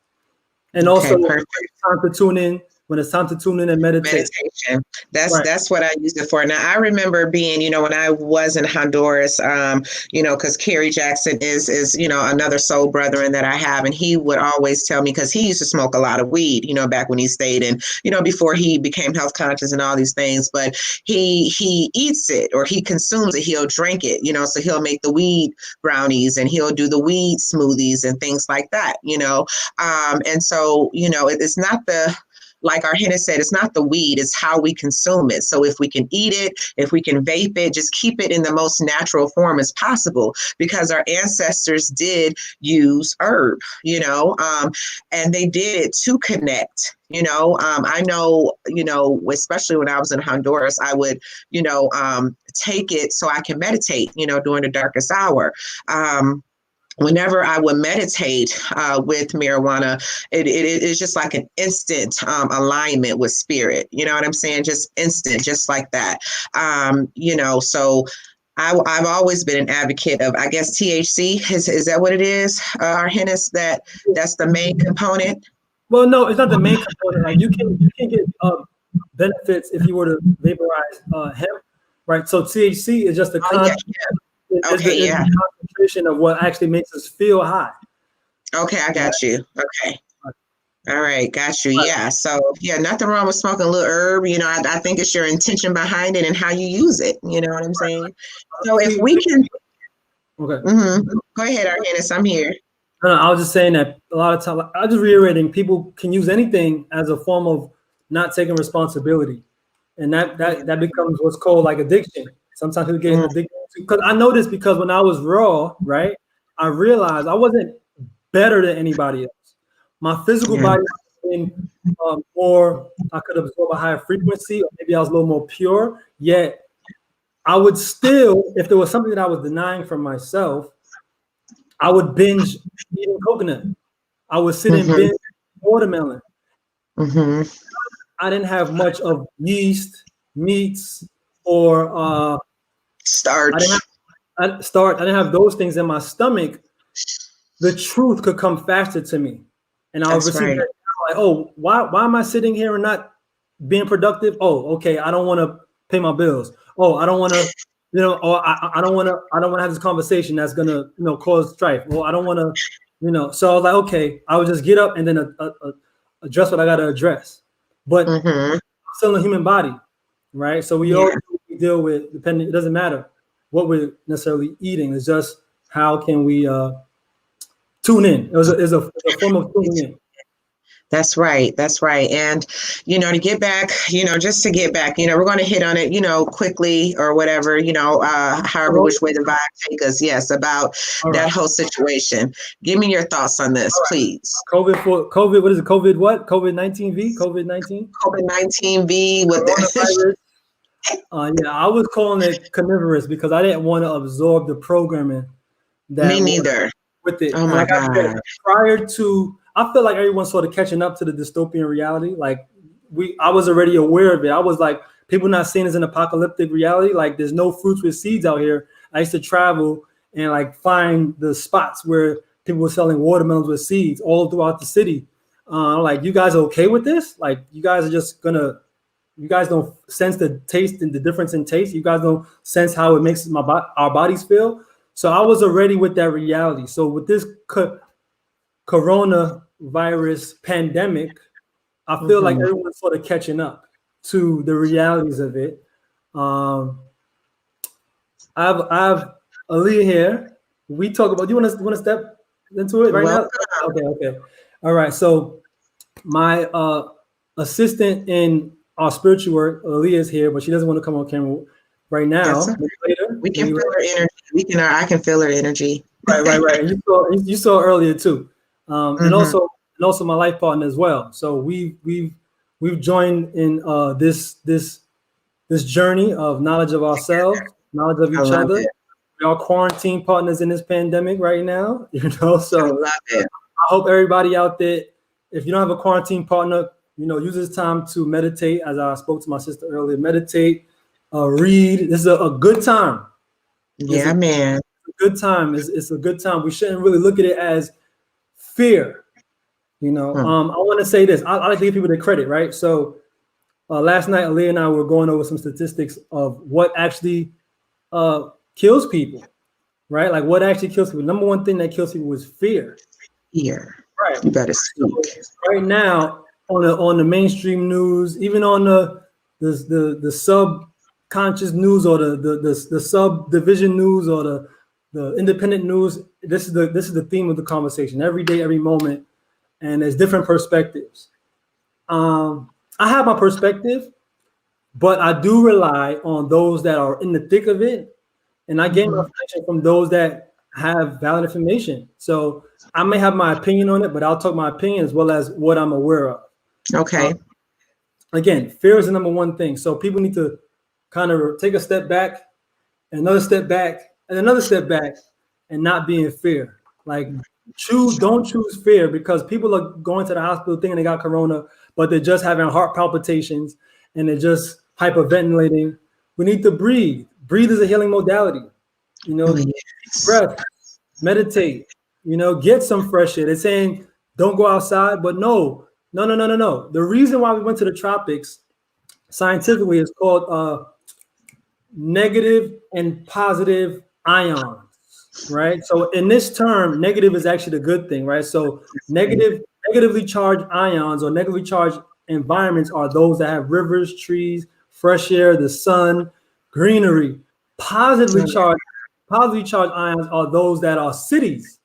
And also when it's time to tune in and meditate. Meditation. That's what I use it for. Now I remember being, when I was in Honduras, because Kerry Jackson is another soul brethren that I have, and he would always tell me, because he used to smoke a lot of weed, back when he stayed in, before he became health conscious and all these things, but he eats it or he consumes it, he'll drink it, so he'll make the weed brownies and he'll do the weed smoothies and things like that, and so, it's not like Arjenis said, it's not the weed, it's how we consume it. So if we can eat it, if we can vape it, just keep it in the most natural form as possible, because our ancestors did use herb, and they did it to connect. I know, especially when I was in Honduras, I would, take it so I can meditate, during the darkest hour. Whenever I would meditate with marijuana, it is just like an instant alignment with spirit. You know what I'm saying? Just instant, just like that. So I've always been an advocate of, I guess, THC. Is that what it is, Arjenis? That's the main component? Well, no, it's not the main component. Like you can get benefits if you were to vaporize hemp, right? So THC is just the concentration of what actually makes us feel high. Okay, I got you. Okay. All right, got you. Yeah. So nothing wrong with smoking a little herb. I think it's your intention behind it and how you use it. You know what I'm saying? So if we can go ahead, Arjenis, I'm here. No, I was just saying that a lot of times, I just reiterating, people can use anything as a form of not taking responsibility. And that becomes what's called like addiction. Sometimes people get addicted to, because I know this because when I was raw, right, I realized I wasn't better than anybody else. My physical body was in more, I could absorb a higher frequency, or maybe I was a little more pure, yet I would still, if there was something that I was denying from myself, I would binge eating coconut. I would sit and binge watermelon. I didn't have much of yeast, meats, or starch. I didn't have those things in my stomach. The truth could come faster to me, and I would receive like, oh, why am I sitting here and not being productive? Oh, okay, I don't want to pay my bills. Oh, I don't want to, or I don't want to have this conversation that's gonna, cause strife. Well, I don't want to, So I was like, okay, I would just get up and then address what I got to address. But I'm still a human body, right? So we all deal with, depending, it doesn't matter what we're necessarily eating. It's just how can we tune in. It's a form of tuning in. That's right. That's right. And, to get back, just to get back, we're going to hit on it, quickly or whatever, however which way the vibe take us. Yes, about that whole situation. Give me your thoughts on this, please. COVID, what is it? COVID-19 V? COVID-19? COVID-19 V with the I was calling it carnivorous because I didn't want to absorb the programming. Me neither. With it. Oh my God. Prior to, I feel like everyone's sort of catching up to the dystopian reality. Like I was already aware of it. I was like, people not seeing as an apocalyptic reality. Like there's no fruits with seeds out here. I used to travel and like find the spots where people were selling watermelons with seeds all throughout the city. Like, you guys okay with this? Like, you guys are just you guys don't sense the taste and the difference in taste. You guys don't sense how it makes our bodies feel. So I was already with that reality. So with this coronavirus pandemic, I feel like everyone's sort of catching up to the realities of it. I have Aaliyah here. We talk about. Do you want to step into it right now? Okay. All right. So my assistant in our spiritual work, Aaliyah, is here, but she doesn't want to come on camera right now. Later, we can feel her energy. I can feel her energy. Right. And you saw earlier too, and also my life partner as well. So we've joined in this journey of knowledge of ourselves, knowledge of each other. We are quarantine partners in this pandemic right now, So I love it. I hope everybody out there, if you don't have a quarantine partner, use this time to meditate. As I spoke to my sister earlier, meditate, read. This is a good time. Yeah, man. It's a good time. It's a good time. We shouldn't really look at it as fear. I want to say this. I like to give people the credit, right? So last night, Aaliyah and I were going over some statistics of what actually kills people, right? Like what actually kills people. Number one thing that kills people was fear. Fear. Right. You better speak. So right now, on the mainstream news, even on the subconscious news or the subdivision news or the independent news, this is the theme of the conversation every day, every moment, and there's different perspectives. I have my perspective, but I do rely on those that are in the thick of it, and I gain my information from those that have valid information. So I may have my opinion on it, but I'll talk my opinion as well as what I'm aware of. Okay. Again, fear is the number one thing. So people need to kind of take a step back, another step back, and another step back, and not be in fear. Like don't choose fear, because people are going to the hospital thinking they got corona, but they're just having heart palpitations and they're just hyperventilating. We need to breathe. Breathe is a healing modality. Deep breath, meditate, get some fresh air. They're saying don't go outside, but no. The reason why we went to the tropics scientifically is called negative and positive ions, right? So in this term, negative is actually the good thing, right? So negatively charged ions or negatively charged environments are those that have rivers, trees, fresh air, the sun, greenery. Positively charged ions are those that are cities,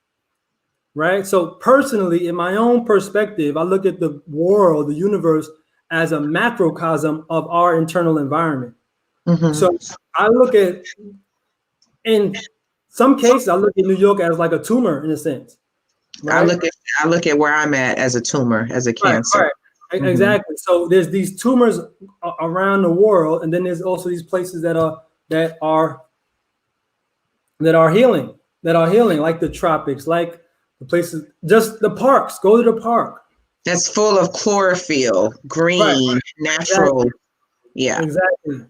right? So personally, in my own perspective, I look at the world, the universe, as a macrocosm of our internal environment. So I look at, in some cases, I look at New York as like a tumor in a sense. Right? I look at where I'm at as a tumor, as a cancer. Right. Exactly. So there's these tumors around the world, and then there's also these places that are healing, like the tropics, like the places, just the parks. Go to the park. That's full of chlorophyll, green, natural. Exactly. Yeah.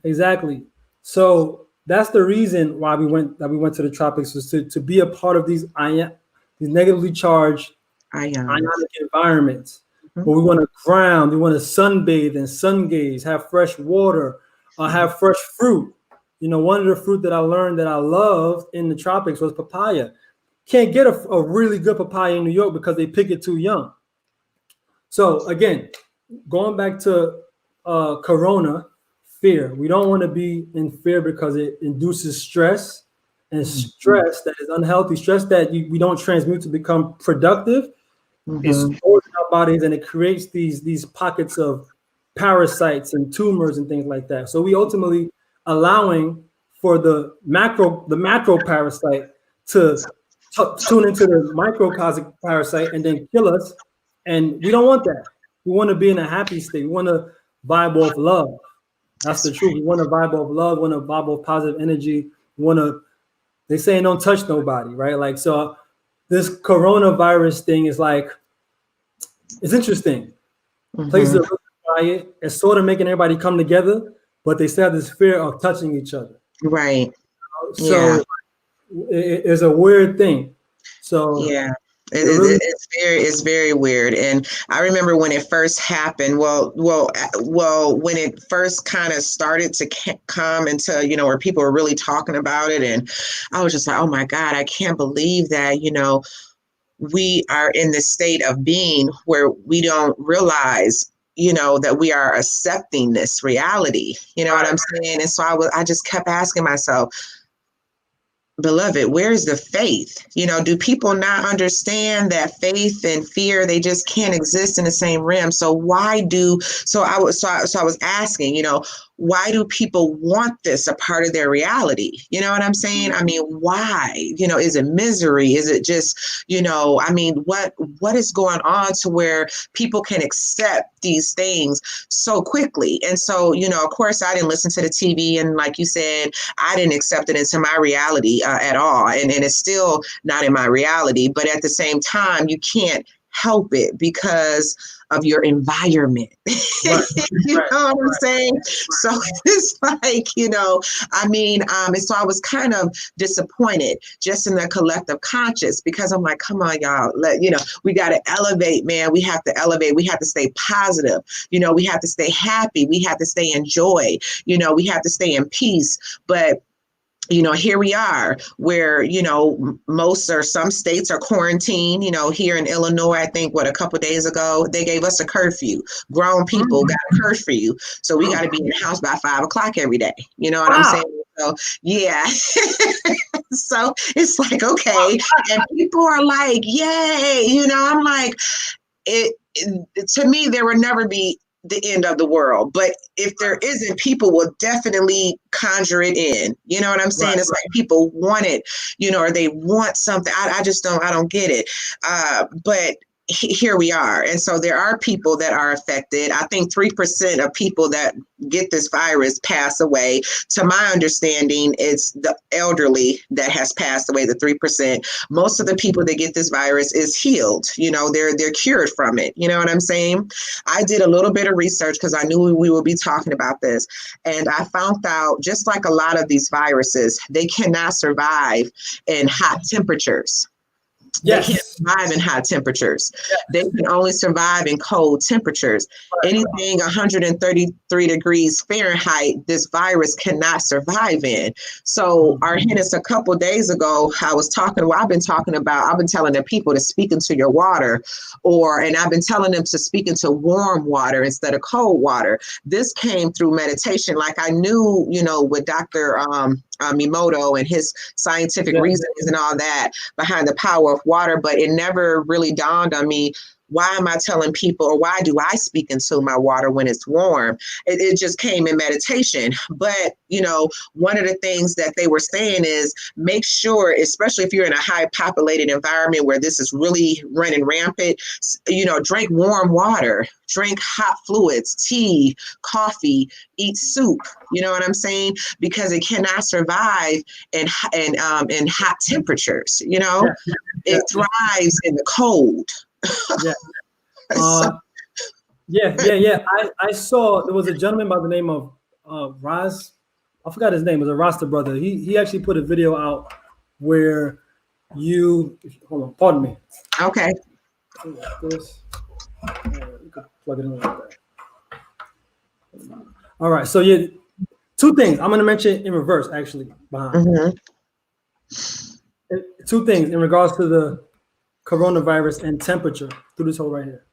Exactly. So that's the reason why we went to the tropics, was to be a part of these negatively charged ionic environments. But we want to ground, we want to sunbathe and sun gaze, have fresh water, have fresh fruit. One of the fruit that I learned that I loved in the tropics was papaya. Can't get a really good papaya in New York because they pick it too young. So again, going back to corona, fear. We don't want to be in fear because it induces stress, and stress that is unhealthy, stress that we don't transmute to become productive, is stored in our bodies, and it creates these pockets of parasites and tumors and things like that. So we ultimately allowing for the macro parasite to tune into the microcosmic parasite and then kill us. And we don't want that. We want to be in a happy state. We want to vibe off love. That's the truth. We want to vibe off love. We want to vibe off positive energy. They say don't touch nobody, right? Like, so this coronavirus thing is like, it's interesting. Places Mm-hmm. are really quiet. It's sort of making everybody come together, but they still have this fear of touching each other. Right. Yeah. So it's a weird thing. So Yeah. really, It's very weird. And I remember when it first happened, when it first kind of started to come into, where people were really talking about it. And I was just like, oh my God, I can't believe that, we are in this state of being where we don't realize, that we are accepting this reality. You know what I'm saying? And so I just kept asking myself, beloved, where's the faith? Do people not understand that faith and fear, they just can't exist in the same realm? So I was asking, why do people want this a part of their reality? You know what I'm saying? I mean, why? Is it misery? Is it just, what is going on to where people can accept these things so quickly? And so, of course, I didn't listen to the TV. And like you said, I didn't accept it into my reality at all. And it's still not in my reality. But at the same time, you can't help it because of your environment. Know what I'm saying? So it's like, and so I was kind of disappointed just in the collective conscious, because I'm like, come on, y'all, we got to elevate, man. We have to elevate. We have to stay positive. We have to stay happy. We have to stay in joy. We have to stay in peace. But here we are where, some states are quarantined. Here in Illinois, I think a couple of days ago, they gave us a curfew. Grown people got a curfew. So we got to be in the house by 5:00 every day. You know what I'm saying? So, yeah. So it's like, okay. And people are like, yay. I'm like, to me, there will never be the end of the world. But if there isn't, people will definitely conjure it in. You know what I'm saying? It's like people want it, or they want something. I don't get it. But here we are. And so there are people that are affected. I think 3% of people that get this virus pass away. To my understanding, it's the elderly that has passed away, the 3%. Most of the people that get this virus is healed. They're cured from it. You know what I'm saying? I did a little bit of research because I knew we would be talking about this. And I found out, just like a lot of these viruses, they cannot survive in hot temperatures. Yes. They can't survive in hot temperatures. Yes. They can only survive in cold temperatures. Anything 133 degrees Fahrenheit, this virus cannot survive in. So Arjenis, a couple of days ago, I've been telling the people to speak into your water, and I've been telling them to speak into warm water instead of cold water. This came through meditation. Like I knew, with Dr. Mimoto and his scientific reasons and all that behind the power of water, but it never really dawned on me, why am I telling people, or why do I speak into my water when it's warm? It just came in meditation. But, one of the things that they were saying is make sure, especially if you're in a high populated environment where this is really running rampant, drink warm water, drink hot fluids, tea, coffee, eat soup. You know what I'm saying? Because it cannot survive in hot temperatures. It thrives in the cold. I saw there was a gentleman by the name of Raz. I forgot his name. It was a Rasta brother. He actually put a video out where hold on, pardon me. Okay. You could plug it in like that. All right. So two things I'm going to mention in reverse, actually, behind. Mm-hmm. Two things in regards to the coronavirus and temperature through this hole right here.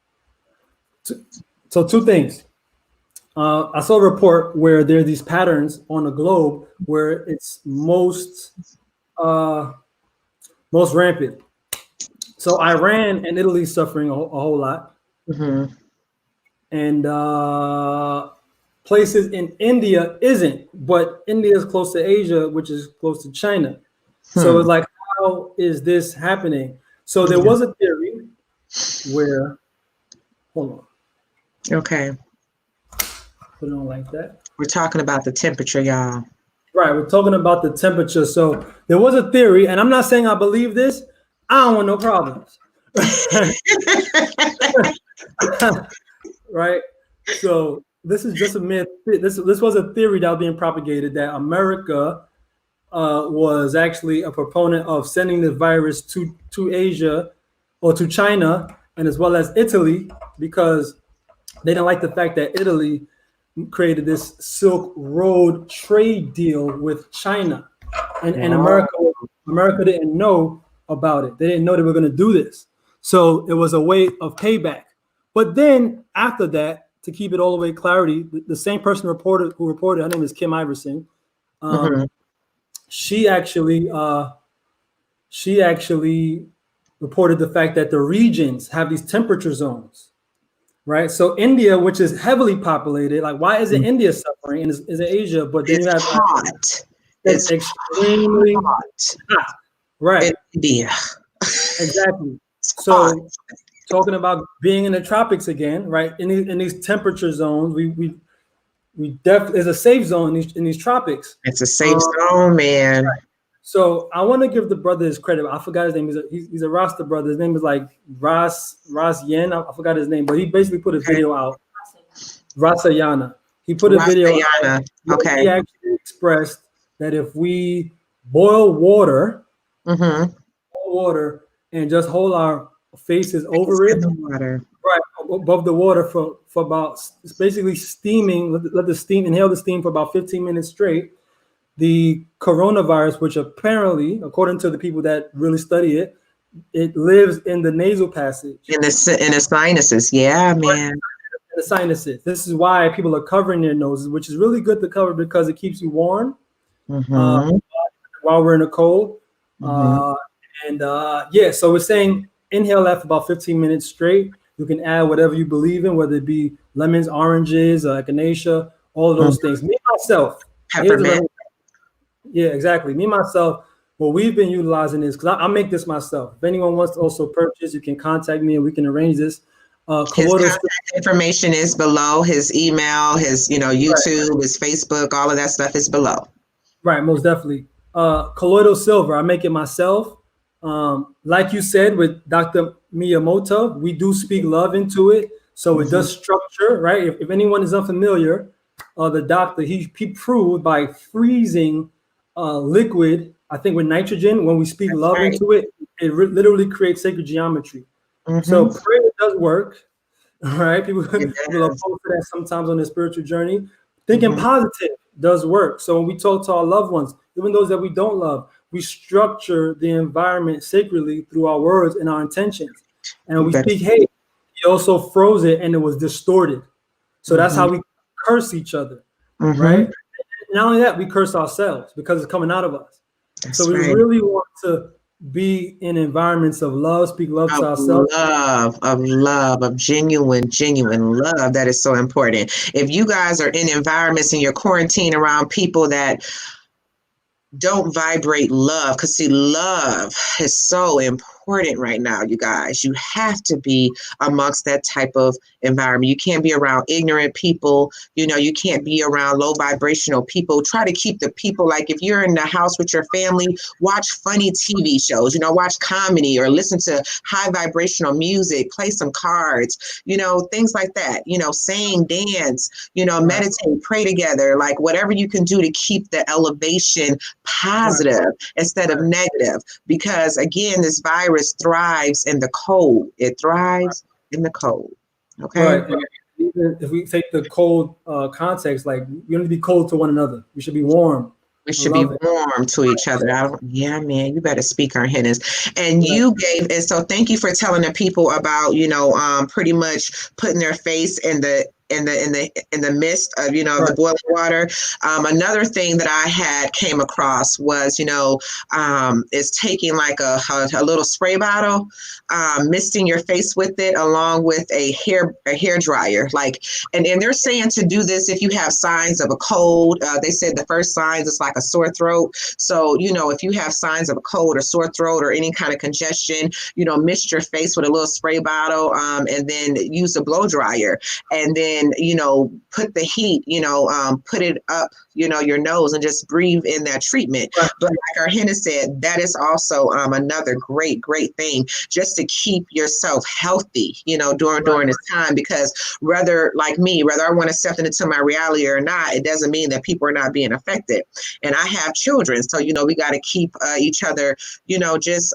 So two things. I saw a report where there are these patterns on the globe where it's most rampant. So Iran and Italy suffering a whole lot. Mm-hmm. And places in India isn't, but India is close to Asia, which is close to China. So it's like, how is this happening? So there was a theory where, hold on. Okay. Put it on like that. We're talking about the temperature, y'all. Right. We're talking about the temperature. So there was a theory, and I'm not saying I believe this. I don't want no problems. Right? So this is just a myth. This was a theory that was being propagated that America was actually a proponent of sending the virus to Asia or to China and as well as Italy because they didn't like the fact that Italy created this Silk Road trade deal with China. And America didn't know about it. They didn't know they were going to do this. So it was a way of payback. But then after that, to keep it all the way clarity, the same person who reported, her name is Kim Iverson. She actually reported the fact that the regions have these temperature zones, right? So India, which is heavily populated, like why isn't India suffering? And is it Asia? But then it's you have hot. It's extremely hot. Right. In India. Exactly. So talking about being in the tropics again, right? In these temperature zones, we definitely is a safe zone in these tropics. It's a safe zone, man. Right. So I want to give the brother his credit. I forgot his name. He's a Rasta brother. His name is like Ras Yen. I forgot his name, but he basically put a video out. Rasayana. He put a video out. Okay. He actually expressed that if we boil water, and just hold our faces over it, right above the water for about basically steaming. Let the steam inhale the steam for about 15 minutes straight. The coronavirus, which apparently, according to the people that really study it, it lives in the nasal passage. In the sinuses, yeah, man. In the sinuses. This is why people are covering their noses, which is really good to cover because it keeps you warm while we're in a cold. So we're saying inhale that for about 15 minutes straight. You can add whatever you believe in, whether it be lemons, oranges, echinacea, all of those things. Me, myself. Peppermint. Yeah, exactly. Me, myself, what we've been utilizing is, because I make this myself. If anyone wants to also purchase, you can contact me and we can arrange this. His contact information is below. His email, his YouTube, his Facebook, all of that stuff is below. Right, most definitely. Colloidal silver, I make it myself. Like you said with Dr. Miyamoto, we do speak love into it. So it does structure, right? If anyone is unfamiliar, the doctor, he proved by freezing liquid, I think with nitrogen, when we speak love into it, it literally creates sacred geometry. So prayer does work, right? People are opposed to that sometimes on their spiritual journey. Thinking positive does work. So when we talk to our loved ones, even those that we don't love, we structure the environment sacredly through our words and our intentions. And we speak hate. He also froze it and it was distorted. So that's how we curse each other, right? Not only that, we curse ourselves because it's coming out of us. So we really want to be in environments of love, speak love to ourselves. Of genuine love. That is so important. If you guys are in environments and you're quarantined around people that don't vibrate love, because see, love is so important right now, you guys. You have to be amongst that type of environment. You can't be around ignorant people. You can't be around low vibrational people. Try to keep the people, like if you're in the house with your family, watch funny TV shows, watch comedy or listen to high vibrational music, play some cards, things like that, sing, dance, meditate, pray together, like whatever you can do to keep the elevation positive instead of negative, because again, this virus thrives in the cold. It thrives in the cold. Okay. Right. And even if we take the cold context, like we don't need to be cold to one another. We should be warm. We should be warm to each other. Yeah, man, you better speak, Arjenis. And and so thank you for telling the people about, pretty much putting their face in the midst of, the boiling water. Another thing that I had came across was, is taking like a little spray bottle, misting your face with it along with a hair dryer. And they're saying to do this if you have signs of a cold. They said the first signs is like a sore throat. So, if you have signs of a cold or sore throat or any kind of congestion, mist your face with a little spray bottle, and then use a blow dryer. And then and, put the heat, put it up, your nose and just breathe in that treatment. Right. But like Arjenis said, that is also another great thing just to keep yourself healthy, during this time, because whether I want to step into my reality or not, it doesn't mean that people are not being affected. And I have children, so, we got to keep each other, just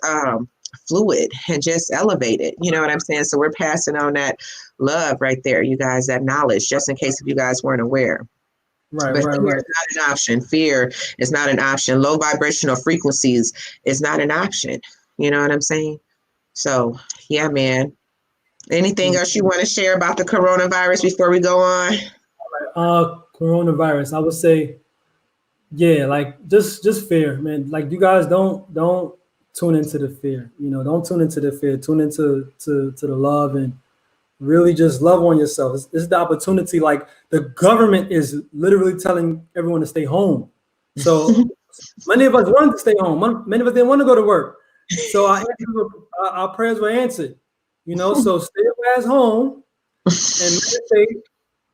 fluid and just elevated. You know what I'm saying? So we're passing on that love right there, you guys, that knowledge, just in case if you guys weren't aware. Right. Fear is not an option. Fear is not an option. Low vibrational frequencies is not an option. You know what I'm saying? So, yeah, man. Anything else you want to share about the coronavirus before we go on? Coronavirus, I would say, yeah, like just fear, man. Like, you guys don't tune into the fear. Don't tune into the fear. Tune into to the love, and really just love on yourself. This is the opportunity. Like, the government is literally telling everyone to stay home. So many of us wanted to stay home. Many of us didn't want to go to work. So our prayers were answered. So stay your ass home and meditate,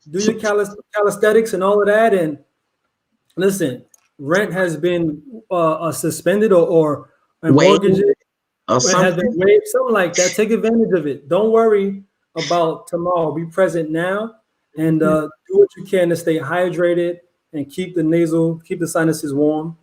do your calisthenics and all of that. And listen, rent has been suspended or mortgage has been waived, something like that. Take advantage of it. Don't worry about tomorrow. Be present now, and do what you can to stay hydrated and keep the sinuses warm.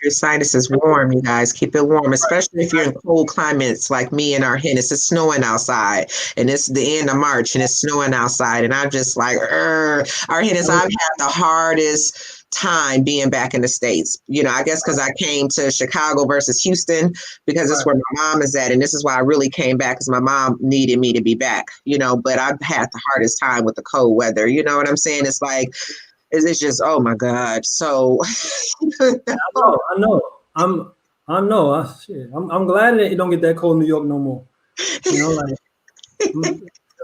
Your sinuses warm, you guys. Keep it warm, especially if you're in cold climates like me and Arjenis. It's snowing outside, and it's the end of March, and it's snowing outside, and I'm just like, Arjenis, I've had the hardest time being back in the States. I guess because I came to Chicago versus Houston, because it's where my mom is at, and this is why I really came back, because my mom needed me to be back. But I've had the hardest time with the cold weather. You know what I'm saying? It's like, it's just, oh my God. So I know. I'm glad that you don't get that cold in New York no more.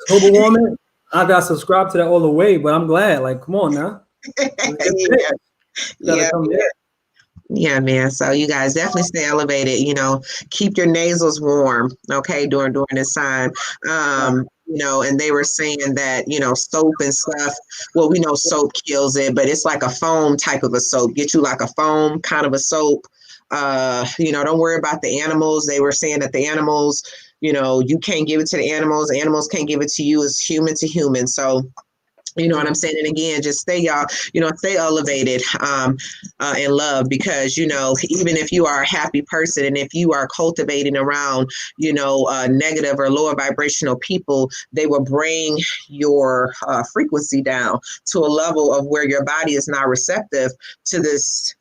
Global warming. I got subscribed to that all the way, but I'm glad. Like, come on now. Yeah, man. So you guys definitely stay elevated. Keep your nasals warm. Okay, during this time. And they were saying that, soap and stuff. Well, we know soap kills it, but it's like a foam type of a soap. Get you like a foam kind of a soap. Don't worry about the animals. They were saying that the animals, you can't give it to the animals. The animals can't give it to you as human to human. So, you know what I'm saying? And again, just stay elevated in love, because, even if you are a happy person, and if you are cultivating around, negative or lower vibrational people, they will bring your frequency down to a level of where your body is not receptive to this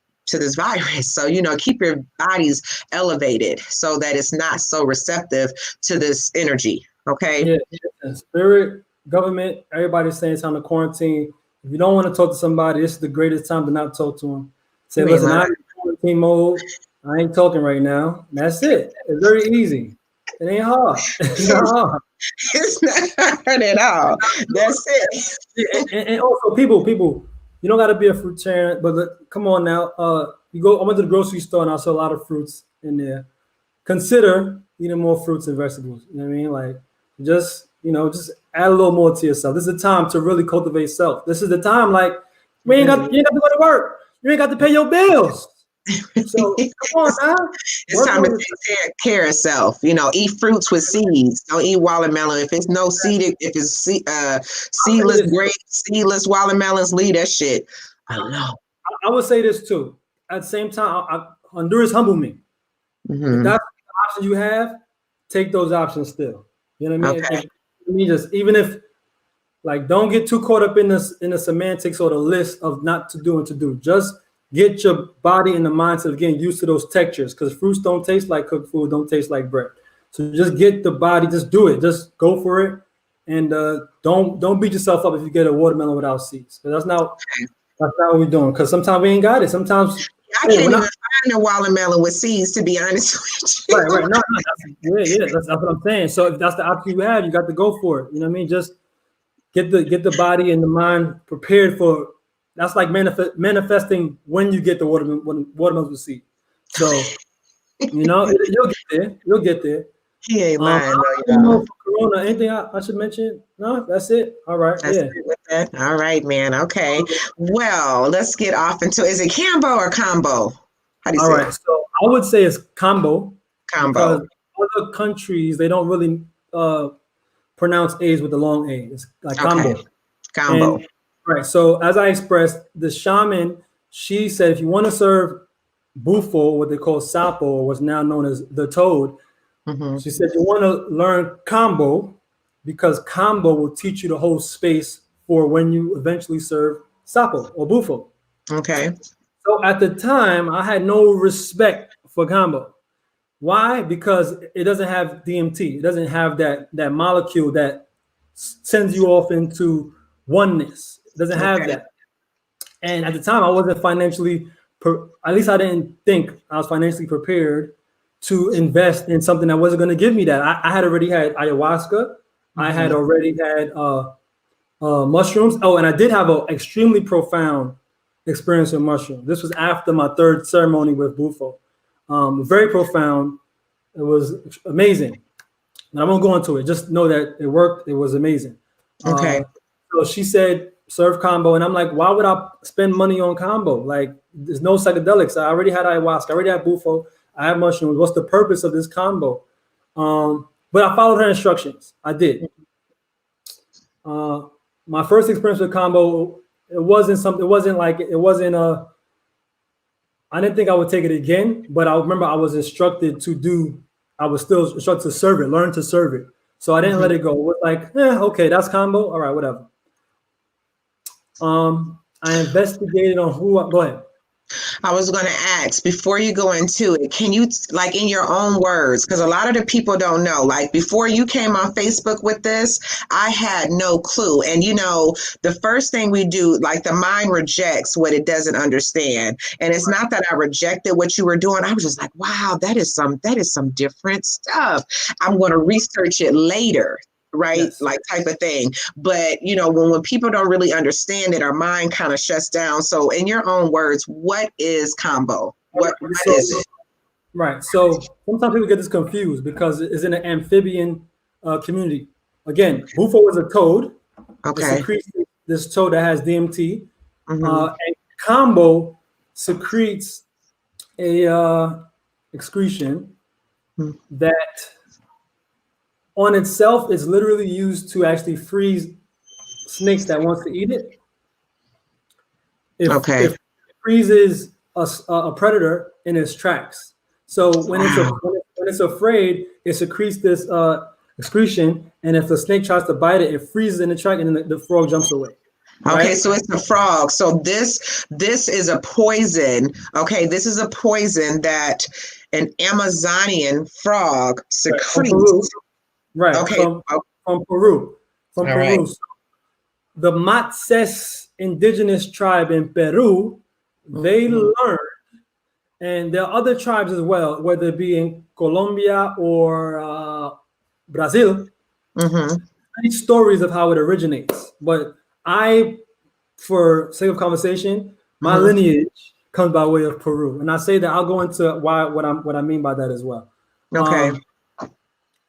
virus. So, keep your bodies elevated so that it's not so receptive to this energy. Okay. Yeah. Spirit, government, everybody's saying it's time to quarantine. If you don't want to talk to somebody, this is the greatest time to not talk to them. Say, listen, I'm in quarantine mode. I ain't talking right now. That's it. It's very easy. It ain't hard. It's not hard. It's not hard at all. That's it. And also, people, you don't got to be a fruitarian, but come on now. I went to the grocery store and I saw a lot of fruits in there. Consider eating more fruits and vegetables. You know what I mean? Like, just add a little more to yourself. This is the time to really cultivate self. This is the time, like, you ain't got to go to work. You ain't got to pay your bills. So come on, man. It's time to take care of self. Eat fruits with seeds. Don't eat watermelon. If it's no seed, if it's seedless grapes, seedless watermelons, leave that shit. I don't know. I would say this too. At the same time, Honduras humble me. Mm-hmm. If that's the option you have, take those options still. You know what I mean? Okay. Even if, like, don't get too caught up in the semantics or the list of not to do and to do. Just get your body in the mindset of getting used to those textures, because fruits don't taste like cooked food, don't taste like bread. So just get the body, just do it, just go for it, and don't beat yourself up if you get a watermelon without seeds. That's not what we're doing. Because sometimes we ain't got it. Sometimes I can't even find a watermelon with seeds, to be honest with you. Right. No, that's what I'm saying. So if that's the option you have, you got to go for it. You know what I mean? Just get the body and the mind prepared for. That's like manifesting when you get the watermelon with seed. So you'll get there. You'll get there. He ain't lying. For Corona, anything I should mention? No, that's it. All right. That's Yeah. it with that. All right, man. Okay. Well, let's get off into, is it Cambo or combo? How do you All say right. it? So I would say it's combo because Combo. other countries, they don't really pronounce A's with the long A. It's like Okay. combo. Combo. And right. So as I expressed, the shaman, she said, if you want to serve bufo, what they call sapo, or what's now known as the toad, she said you want to learn combo because combo will teach you to hold space for when you eventually serve sapo or bufo. Okay. So at the time, I had no respect for combo. Why? Because it doesn't have DMT. It doesn't have that molecule that sends you off into oneness. It doesn't have that. And at the time, I wasn't financially, at least I didn't think I was financially prepared to invest in something that wasn't going to give me that. I had already had ayahuasca. I had already had mushrooms. Oh, and I did have an extremely profound experience with mushrooms. This was after my third ceremony with Bufo. Very profound. It was amazing. And I won't go into it. Just know that it worked. It was amazing. Okay. So she said, serve combo. And I'm like, why would I spend money on combo? Like, there's no psychedelics. I already had ayahuasca. I already had Bufo. I have mushrooms. What's the purpose of this combo? But I followed her instructions. I did. My first experience with combo, I didn't think I would take it again, but I remember I was instructed I was still instructed to serve it, learn to serve it. So I didn't let it go. It was like, okay, that's combo. All right, whatever. I investigated on go ahead. I was going to ask, before you go into it, can you, like, in your own words, because a lot of the people don't know, like, before you came on Facebook with this, I had no clue. And, you know, the first thing we do, like, the mind rejects what it doesn't understand. And it's not that I rejected what you were doing. I was just like, wow, that is some different stuff. I'm going to research it later. Right? Yes. Like type of thing. But, you know, when people don't really understand it, our mind kind of shuts down. So in your own words, what is combo? What is it? Right. So sometimes people get this confused because it's in an amphibian community. Again, Bufo is a toad. Okay. It secretes this toad that has DMT. And combo secretes a excretion that on itself is literally used to actually freeze snakes that wants to eat it. If it freezes a predator in its tracks. So when it's afraid, it secretes this excretion, and if the snake tries to bite it, it freezes in the track, and then the frog jumps away. Okay, right? So it's a frog. So this is a poison. Okay, this is a poison that an Amazonian frog secretes. Right. Okay. From Peru. From Peru. Right. So the Matses indigenous tribe in Peru, they learned, and there are other tribes as well, whether it be in Colombia or Brazil, many stories of how it originates. But for sake of conversation, my lineage comes by way of Peru. And I say that I'll go into what I mean by that as well. Okay.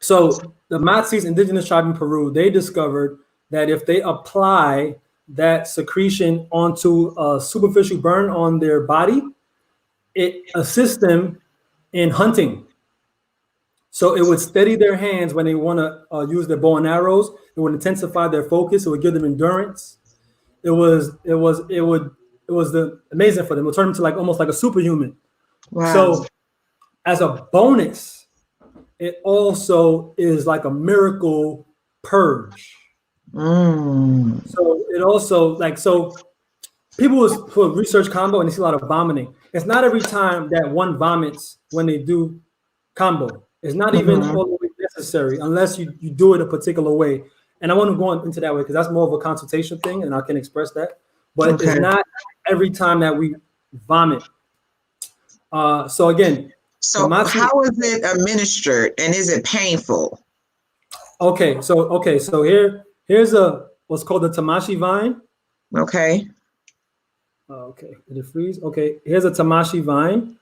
So the Matses indigenous tribe in Peru, they discovered that if they apply that secretion onto a superficial burn on their body, it assists them in hunting. So it would steady their hands when they want to use their bow and arrows. It would intensify their focus. It would give them endurance. It was amazing for them. It would turn them to almost like a superhuman. Wow. So as a bonus, it also is like a miracle purge. So it also people who research combo and they see a lot of vomiting. It's not every time that one vomits when they do combo. It's not even all the way necessary unless you do it a particular way. And I want to go into that way because that's more of a consultation thing, and I can express that. But it's not every time that we vomit. So again. So how is it administered, and is it painful? Okay, so here's what's called the tamashi vine. Okay. Okay, did it freeze? Okay, here's a tamashi vine,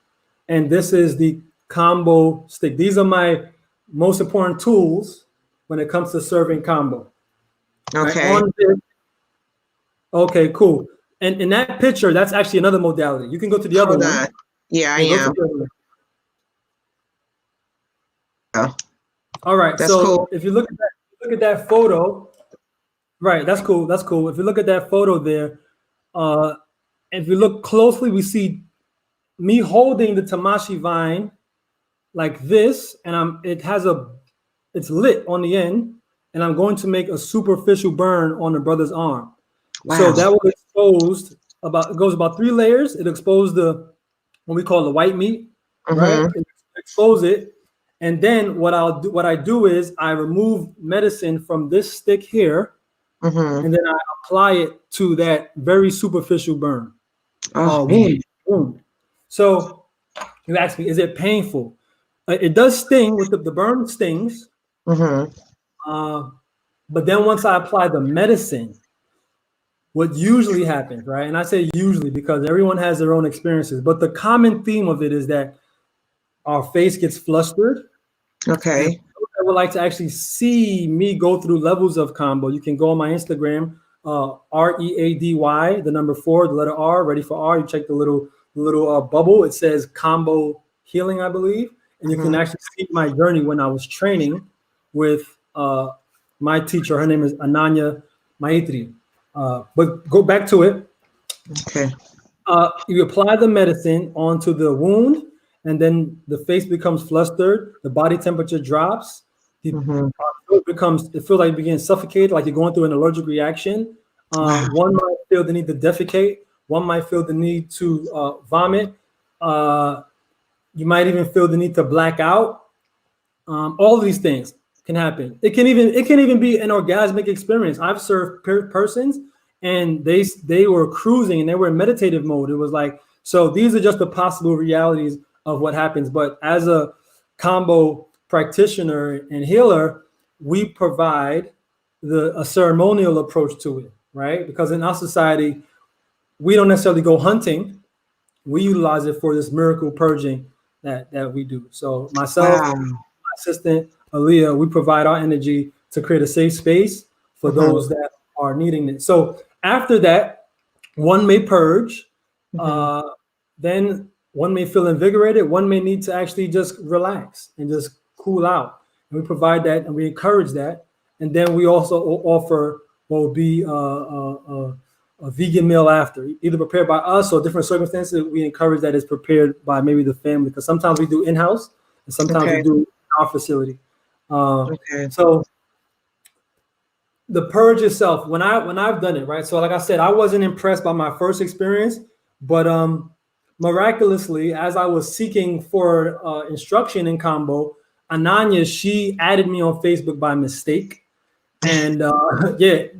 and this is the combo stick. These are my most important tools when it comes to serving combo. Okay. Right? Okay, cool. And in that picture, that's actually another modality. You can go to the other one. Yeah, I am. Oh, all right. That's so cool. If you look at that photo, right? That's cool. That's cool. If you look at that photo there, if you look closely, we see me holding the tamashi vine like this, and it's lit on the end, and I'm going to make a superficial burn on the brother's arm. Wow. So that will expose it goes about 3 layers. It exposed what we call the white meat, right? It expose it, and then what I do is I remove medicine from this stick here, and then I apply it to that very superficial burn. Wound. So you ask me, is it painful? It does sting. With the burn stings. But then once I apply the medicine, what usually happens, right? And I say usually because everyone has their own experiences, but the common theme of it is that our face gets flustered. Okay. I would like to actually see me go through levels of combo. You can go on my Instagram, READY, the number 4, the letter R, ready for R. You check the little bubble. It says combo healing, I believe. And you can actually see my journey when I was training with my teacher. Her name is Ananya Maitri. But go back to it. Okay. You apply the medicine onto the wound, and then the face becomes flustered. The body temperature drops. It feels like you begin suffocated, like you're going through an allergic reaction. One might feel the need to defecate. One might feel the need to vomit. You might even feel the need to black out. All of these things can happen. It can even be an orgasmic experience. I've served persons, and they were cruising and they were in meditative mode. It was like, so these are just the possible realities of what happens. But as a combo practitioner and healer, we provide a ceremonial approach to it, right? Because in our society, we don't necessarily go hunting. We utilize it for this miracle purging that we do. So myself, my assistant, Aaliyah, we provide our energy to create a safe space for those that are needing it. So after that, one may purge, then one may feel invigorated, one may need to actually just relax and just cool out. And we provide that and we encourage that. And then we also offer what would be a vegan meal after, either prepared by us or different circumstances. We encourage that it's prepared by maybe the family, because sometimes we do in-house and sometimes we do in our facility. So the purge itself, when I've done it, right? So like I said, I wasn't impressed by my first experience, but miraculously, as I was seeking for instruction in combo, Ananya, she added me on Facebook by mistake. And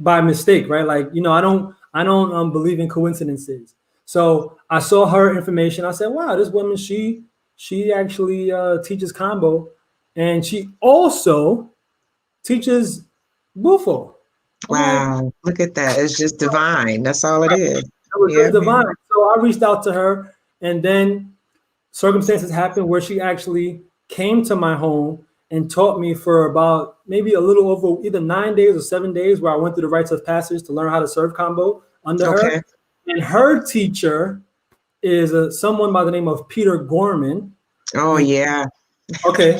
by mistake, right? Like, I don't believe in coincidences. So I saw her information. I said, wow, this woman, she actually teaches combo, and she also teaches bufo. Wow, look at that. It's just divine. That's all it is. It was just divine. So I reached out to her, and then circumstances happened where she actually came to my home and taught me for about maybe a little over either 9 days or 7 days, where I went through the rites of passage to learn how to serve combo under her. And her teacher is someone by the name of Peter Gorman. Oh, yeah. Okay.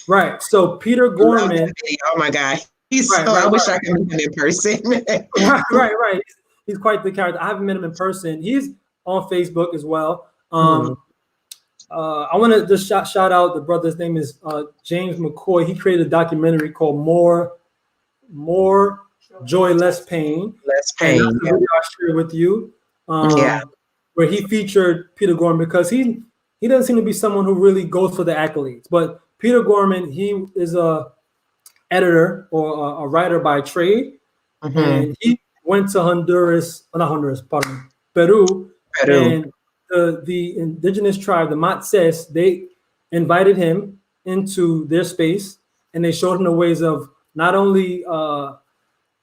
Right. So Peter Gorman. Oh, my God. I wish I could meet him in person. Right. He's quite the character. I haven't met him in person. He's on Facebook as well. I want to just shout out the brother's name is James McCoy. He created a documentary called More Joy, Less Pain. Less Pain. And that's the video I shared with you. Where he featured Peter Gorman, because he doesn't seem to be someone who really goes for the accolades. But Peter Gorman, he is a editor or a writer by trade, and he went to Peru. And the indigenous tribe, the Matses, they invited him into their space, and they showed him the ways of not only Kambo,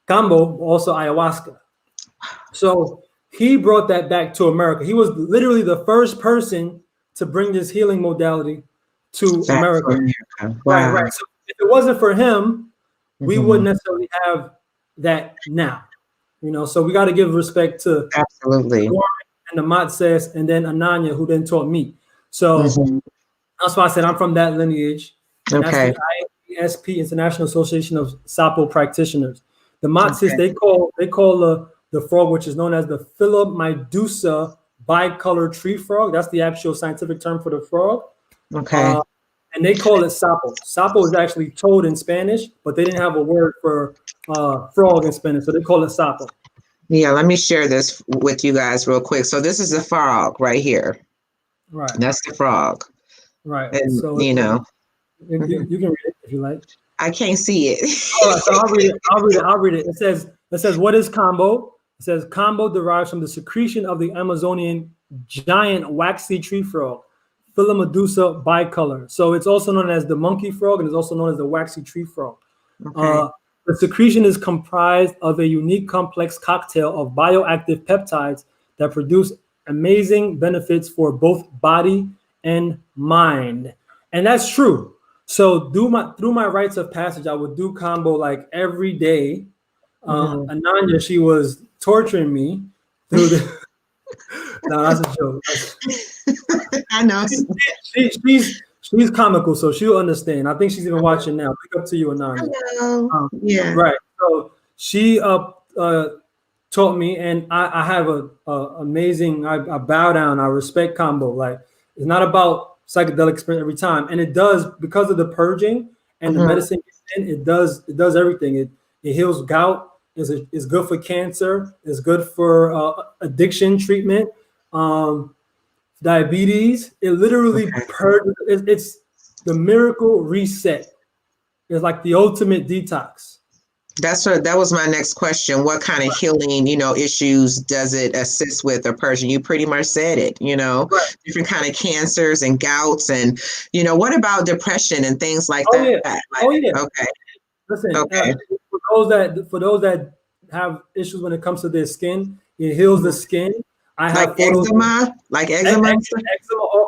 but also ayahuasca. So he brought that back to America. He was literally the first person to bring this healing modality to America. Wow. Right. So if it wasn't for him, we wouldn't necessarily have that now. So we got to give respect to absolutely and the Matzes, and then Ananya, who then taught me. So that's why I said I'm from that lineage. And that's the IASP, International Association of Sapo Practitioners. The Matzes, they call the frog, which is known as the Philomydusa bicolor tree frog. That's the actual scientific term for the frog. Okay. And they call it sapo. Sapo is actually toad in Spanish, but they didn't have a word for frog in Spanish, so they call it sapo. Yeah, let me share this with you guys real quick. So this is the frog right here. Right. That's the frog. Right. And so you can read it if you like. I can't see it. Right, so I'll read it. It says, what is combo? It says combo derives from the secretion of the Amazonian giant waxy tree frog, Philomedusa bicolor. So it's also known as the monkey frog, and it's also known as the waxy tree frog. Okay. The secretion is comprised of a unique complex cocktail of bioactive peptides that produce amazing benefits for both body and mind. And that's true. So through my rites of passage, I would do combo like every day. Ananya, she was torturing me through the no, that's a joke. I know. She's comical, so she'll understand. I think she's even watching now. Pick up to you, Ananya. Yeah. Right. So she taught me, and I have a amazing. I bow down. I respect combo. Like, it's not about psychedelic experience every time, and it does, because of the purging and the medicine. It does everything. It heals gout. It's good for cancer. It's good for addiction treatment. Diabetes. It literally purges. It's the miracle reset. It's like the ultimate detox. That was my next question. What kind of healing, issues does it assist with or purging? You pretty much said it, different kind of cancers and gouts, and what about depression and things like that? Yeah. Okay. Listen, for those that have issues when it comes to their skin, it heals the skin. I have eczema, eczema,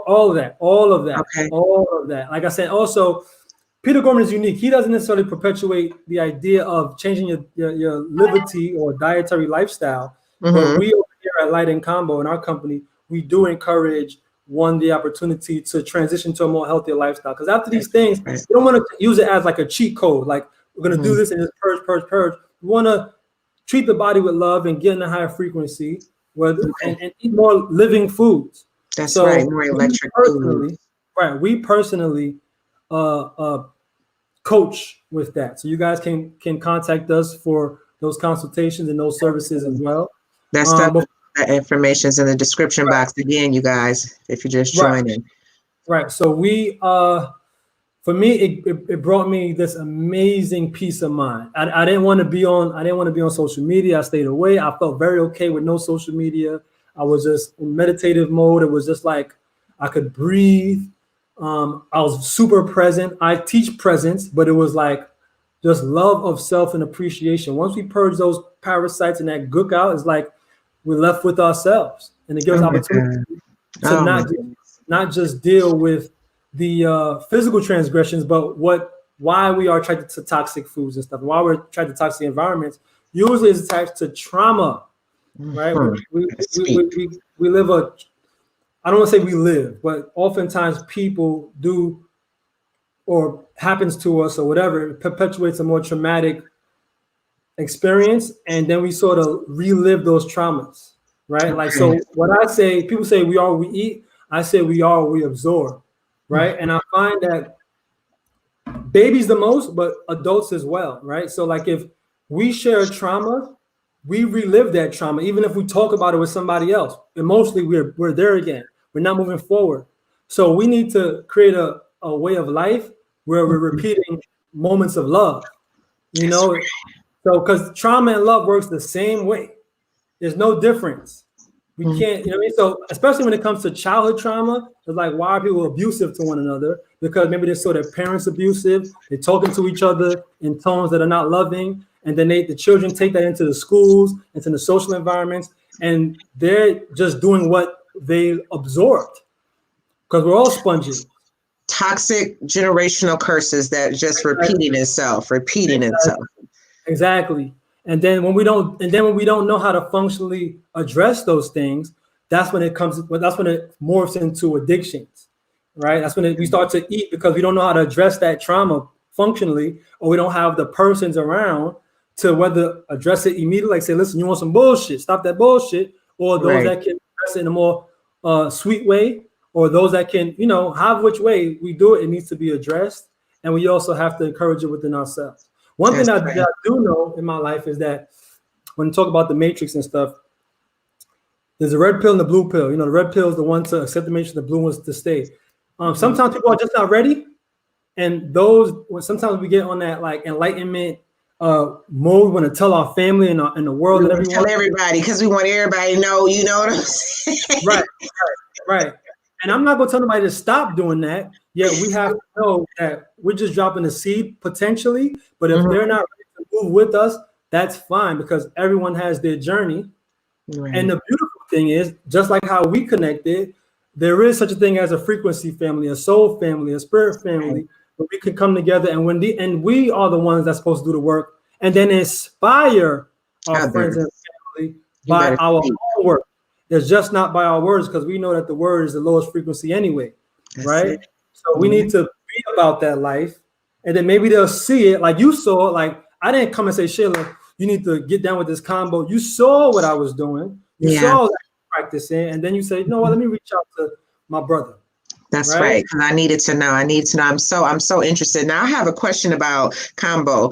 all of that. Okay. All of that. Like I said, also, Peter Gorman is unique. He doesn't necessarily perpetuate the idea of changing your liberty or dietary lifestyle. But we over here at Light and Combo in our company, we do encourage the opportunity to transition to a more healthier lifestyle. Because after these things, we don't want to use it as like a cheat code. Like, we're going to do this and just purge. We want to treat the body with love and get in a higher frequency and eat more living foods. That's right, more electric foods. Right. We personally coach with that. So you guys can contact us for those consultations and those services as well. That information is in the description box again, you guys, if you're just joining. Right. So we for me, it brought me this amazing peace of mind. I didn't want to be on social media. I stayed away. I felt very okay with no social media. I was just in meditative mode. It was just like I could breathe. I was super present. I teach presence, but it was like just love of self and appreciation. Once we purge those parasites and that gook out, it's like we're left with ourselves, and it gives opportunity to not just deal with the physical transgressions, but why we are attracted to toxic foods and stuff, why we're attracted to toxic environments. Usually is attached to trauma, right? We live I don't want to say we live, but oftentimes people do, or happens to us or whatever, it perpetuates a more traumatic experience, and then we sort of relive those traumas, right? Like, so what I say, people say we are what we eat. I say we are what we absorb, right? And I find that babies the most, but adults as well, right? So like if we share trauma, we relive that trauma, even if we talk about it with somebody else. Emotionally, we're there again. We're not moving forward. So we need to create a way of life where we're repeating moments of love, So because trauma and love works the same way. There's no difference. We can't, So especially when it comes to childhood trauma, it's like, why are people abusive to one another? Because maybe they saw their parents abusive. They're talking to each other in tones that are not loving. And then the children take that into the schools, into the social environments, and they're just doing what they absorbed. Because we're all sponges. toxic generational curses that just repeating itself. Exactly. And then when we don't know how to functionally address those things, that's when it morphs into addictions, right? That's when we start to eat because we don't know how to address that trauma functionally, or we don't have the persons around to whether address it immediately, like say, listen, you want some bullshit, stop that bullshit, or those that can address it in a more sweet way, or those that can, have which way we do it, it needs to be addressed. And we also have to encourage it within ourselves. One thing that I do know in my life is that when you talk about the matrix and stuff, there's a red pill and the blue pill. The red pill is the one to accept the matrix, the blue one's to stay. Sometimes people are just not ready. And sometimes we get on that like enlightenment mode, we want to tell our family and the world and everyone. Tell everybody because we want everybody to know, you know what I'm saying? Right. And I'm not going to tell nobody to stop doing that. Yet we have to know that we're just dropping a seed potentially. But if they're not ready to move with us, that's fine because everyone has their journey. Right. And the beautiful thing is, just like how we connected, there is such a thing as a frequency family, a soul family, a spirit family, where we can come together and we are the ones that's supposed to do the work and then inspire our friends and family by our own work. It's just not by our words because we know that the word is the lowest frequency anyway, right? So we need to be about that life, and then maybe they'll see it like you saw. Like I didn't come and say, Sheila, you need to get down with this combo. You saw what I was doing. You saw that practicing, and then you say, you know what? Let me reach out to my brother. That's right. Because I needed to know. I'm so interested. Now I have a question about combo.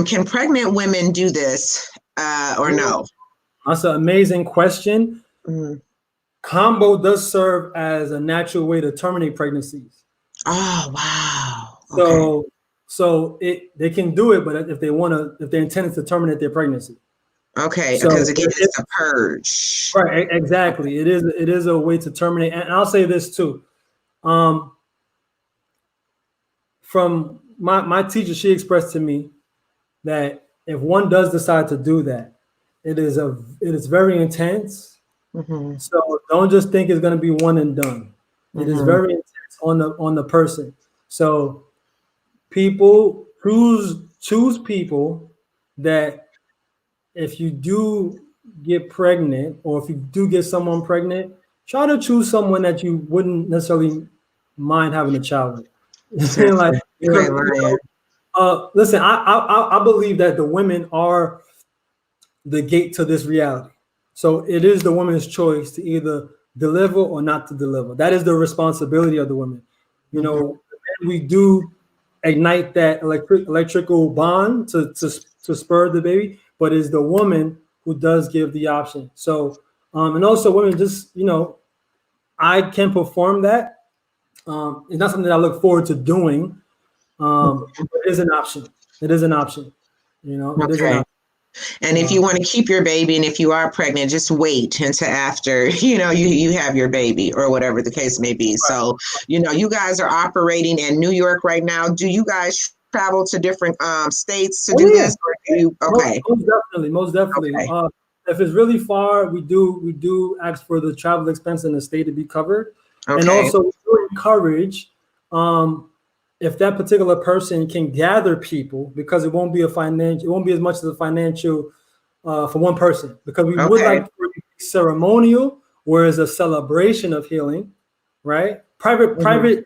Can pregnant women do this or no? That's an amazing question. Combo does serve as a natural way to terminate pregnancies. Oh wow! So they can do it, but if they intend to terminate their pregnancy. Okay, because again, it's a purge. Right, exactly. It is a way to terminate. And I'll say this too. From my teacher, she expressed to me that if one does decide to do that, it is very intense. So don't just think it's going to be one and done. It is very intense on the person. So people choose people that if you do get pregnant or if you do get someone pregnant, try to choose someone that you wouldn't necessarily mind having a child with. Listen, I believe that the women are the gate to this reality. So it is the woman's choice to either deliver or not to deliver. That is the responsibility of the women. We do ignite that electrical bond to spur the baby, but it's the woman who does give the option. So, and also women just, I can perform that. It's not something that I look forward to doing. It is an option. It is an option. It is an option. And if you want to keep your baby and if you are pregnant, just wait until after, you have your baby or whatever the case may be. Right. So, you guys are operating in New York right now. Do you guys travel to different states to do this? Or do you, okay. Most definitely. Okay. If it's really far, we do ask for the travel expense in the state to be covered. Okay. And also we do encourage if that particular person can gather people, because it won't be as much as a financial for one person, because we would like for it to be ceremonial, whereas a celebration of healing, right? Private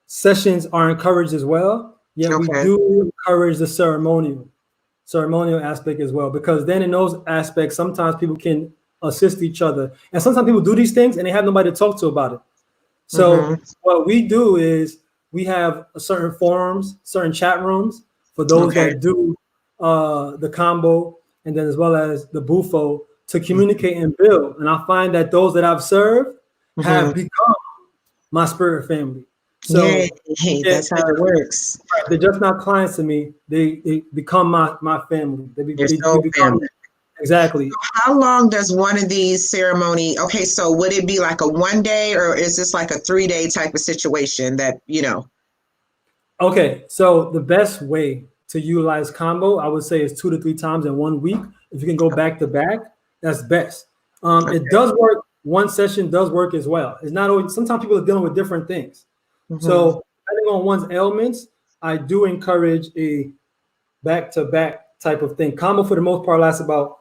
sessions are encouraged as well. Yet we do encourage the ceremonial aspect as well, because then in those aspects, sometimes people can assist each other. And sometimes people do these things and they have nobody to talk to about it. So what we do is we have certain forums, certain chat rooms for those that do the combo, and then as well as the bufo to communicate and build. And I find that those that I've served have become my spirit family. So that's how it works. They're just not clients to me. They become my family. They become family. Exactly. So how long does one of these ceremony? Okay, so would it be like a 1 day, or is this like a 3-day type of situation that Okay, so the best way to utilize combo, I would say, is 2 to 3 times in 1 week. If you can go back to back, that's best. It does work one session does work as well. It's not always, sometimes people are dealing with different things. So depending on one's ailments, I do encourage a back-to-back type of thing. Combo for the most part lasts about,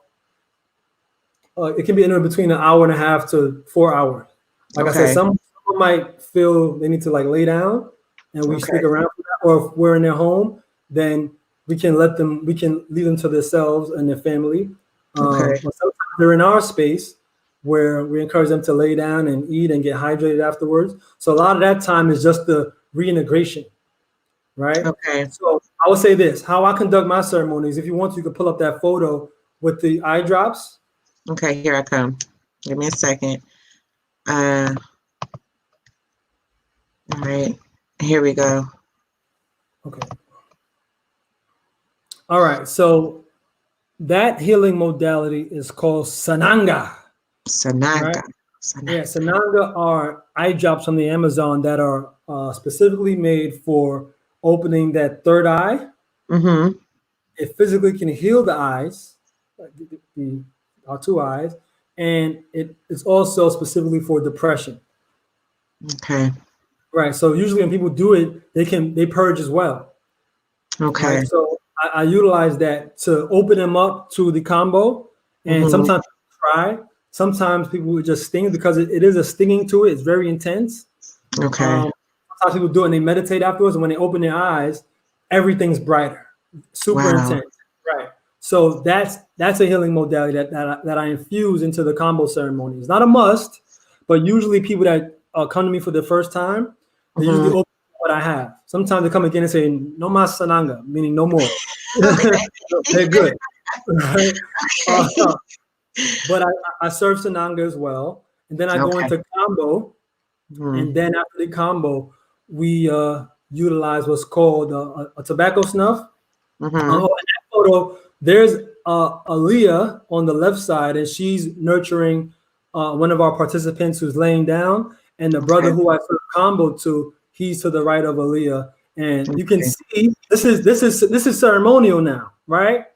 it can be anywhere between an hour and a half to 4 hours. Like I said, some might feel they need to like lay down and we stick around for that, or if we're in their home, then we can leave them to themselves and their family. But sometimes they're in our space where we encourage them to lay down and eat and get hydrated afterwards. So a lot of that time is just the reintegration, right? So I would say this, how I conduct my ceremonies, if you want, you can pull up that photo with the eye drops. Okay, here I come. Give me a second. All right, here we go. Okay. All right, so that healing modality is called Sananga. Sananga. Right? Yeah, Sananga are eye drops from the Amazon that are specifically made for opening that third eye. It physically can heal the eyes, our two eyes, and it is also specifically for depression. Right. So usually when people do it, they purge as well. Right? So I utilize that to open them up to the combo, and sometimes try. Sometimes people would just sting because it is a stinging to it. It's very intense. Sometimes people do it and they meditate afterwards, and when they open their eyes, everything's brighter, super intense. Right. So that's a healing modality that I infuse into the combo ceremony. It's not a must, but usually people that come to me for the first time, they usually open what I have. Sometimes they come again and say, "No más Sananga," meaning no more. They're good. Right? But I serve Sananga as well. And then I go into combo. And then after the combo, we utilize what's called a tobacco snuff. In that photo, there's Aaliyah on the left side, and she's nurturing one of our participants who's laying down. And the brother who I serve combo to, he's to the right of Aaliyah. And you can see this is ceremonial now, right?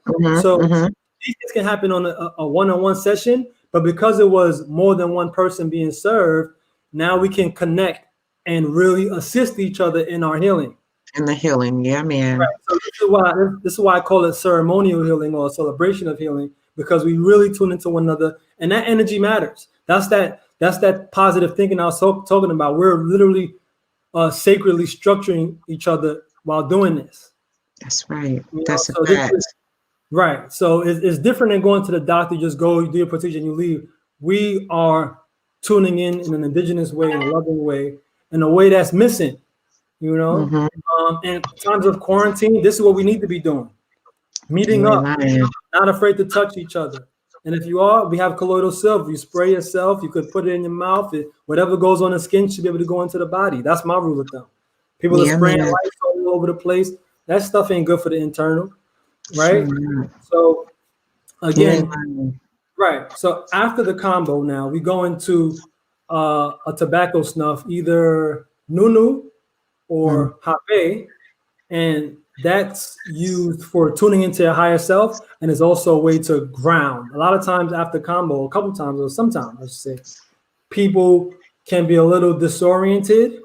So these things can happen on a one-on-one session, but because it was more than one person being served, now we can connect and really assist each other in our healing. In the healing, yeah, man. Right. So this is why I call it ceremonial healing or celebration of healing, because we really tune into one another, and that energy matters. That's that positive thinking I was talking about. We're literally sacredly structuring each other while doing this. That's right. That's a fact. Right. So it's different than going to the doctor. You just go, you do your procedure, and you leave. We are tuning in an indigenous way, in a loving way, in a way that's missing, you know? In times of quarantine, this is what we need to be doing. Meeting up, not afraid to touch each other. And if you are, we have colloidal silver. You spray yourself, you could put it in your mouth. Whatever goes on the skin should be able to go into the body. That's my rule of thumb. People are spraying lights all over the place. That stuff ain't good for the internal. Right. So again, right. So after the combo, now we go into a tobacco snuff, either Nunu or Hape, and that's used for tuning into your higher self, and is also a way to ground. A lot of times after combo, a couple times or sometimes I should say, people can be a little disoriented.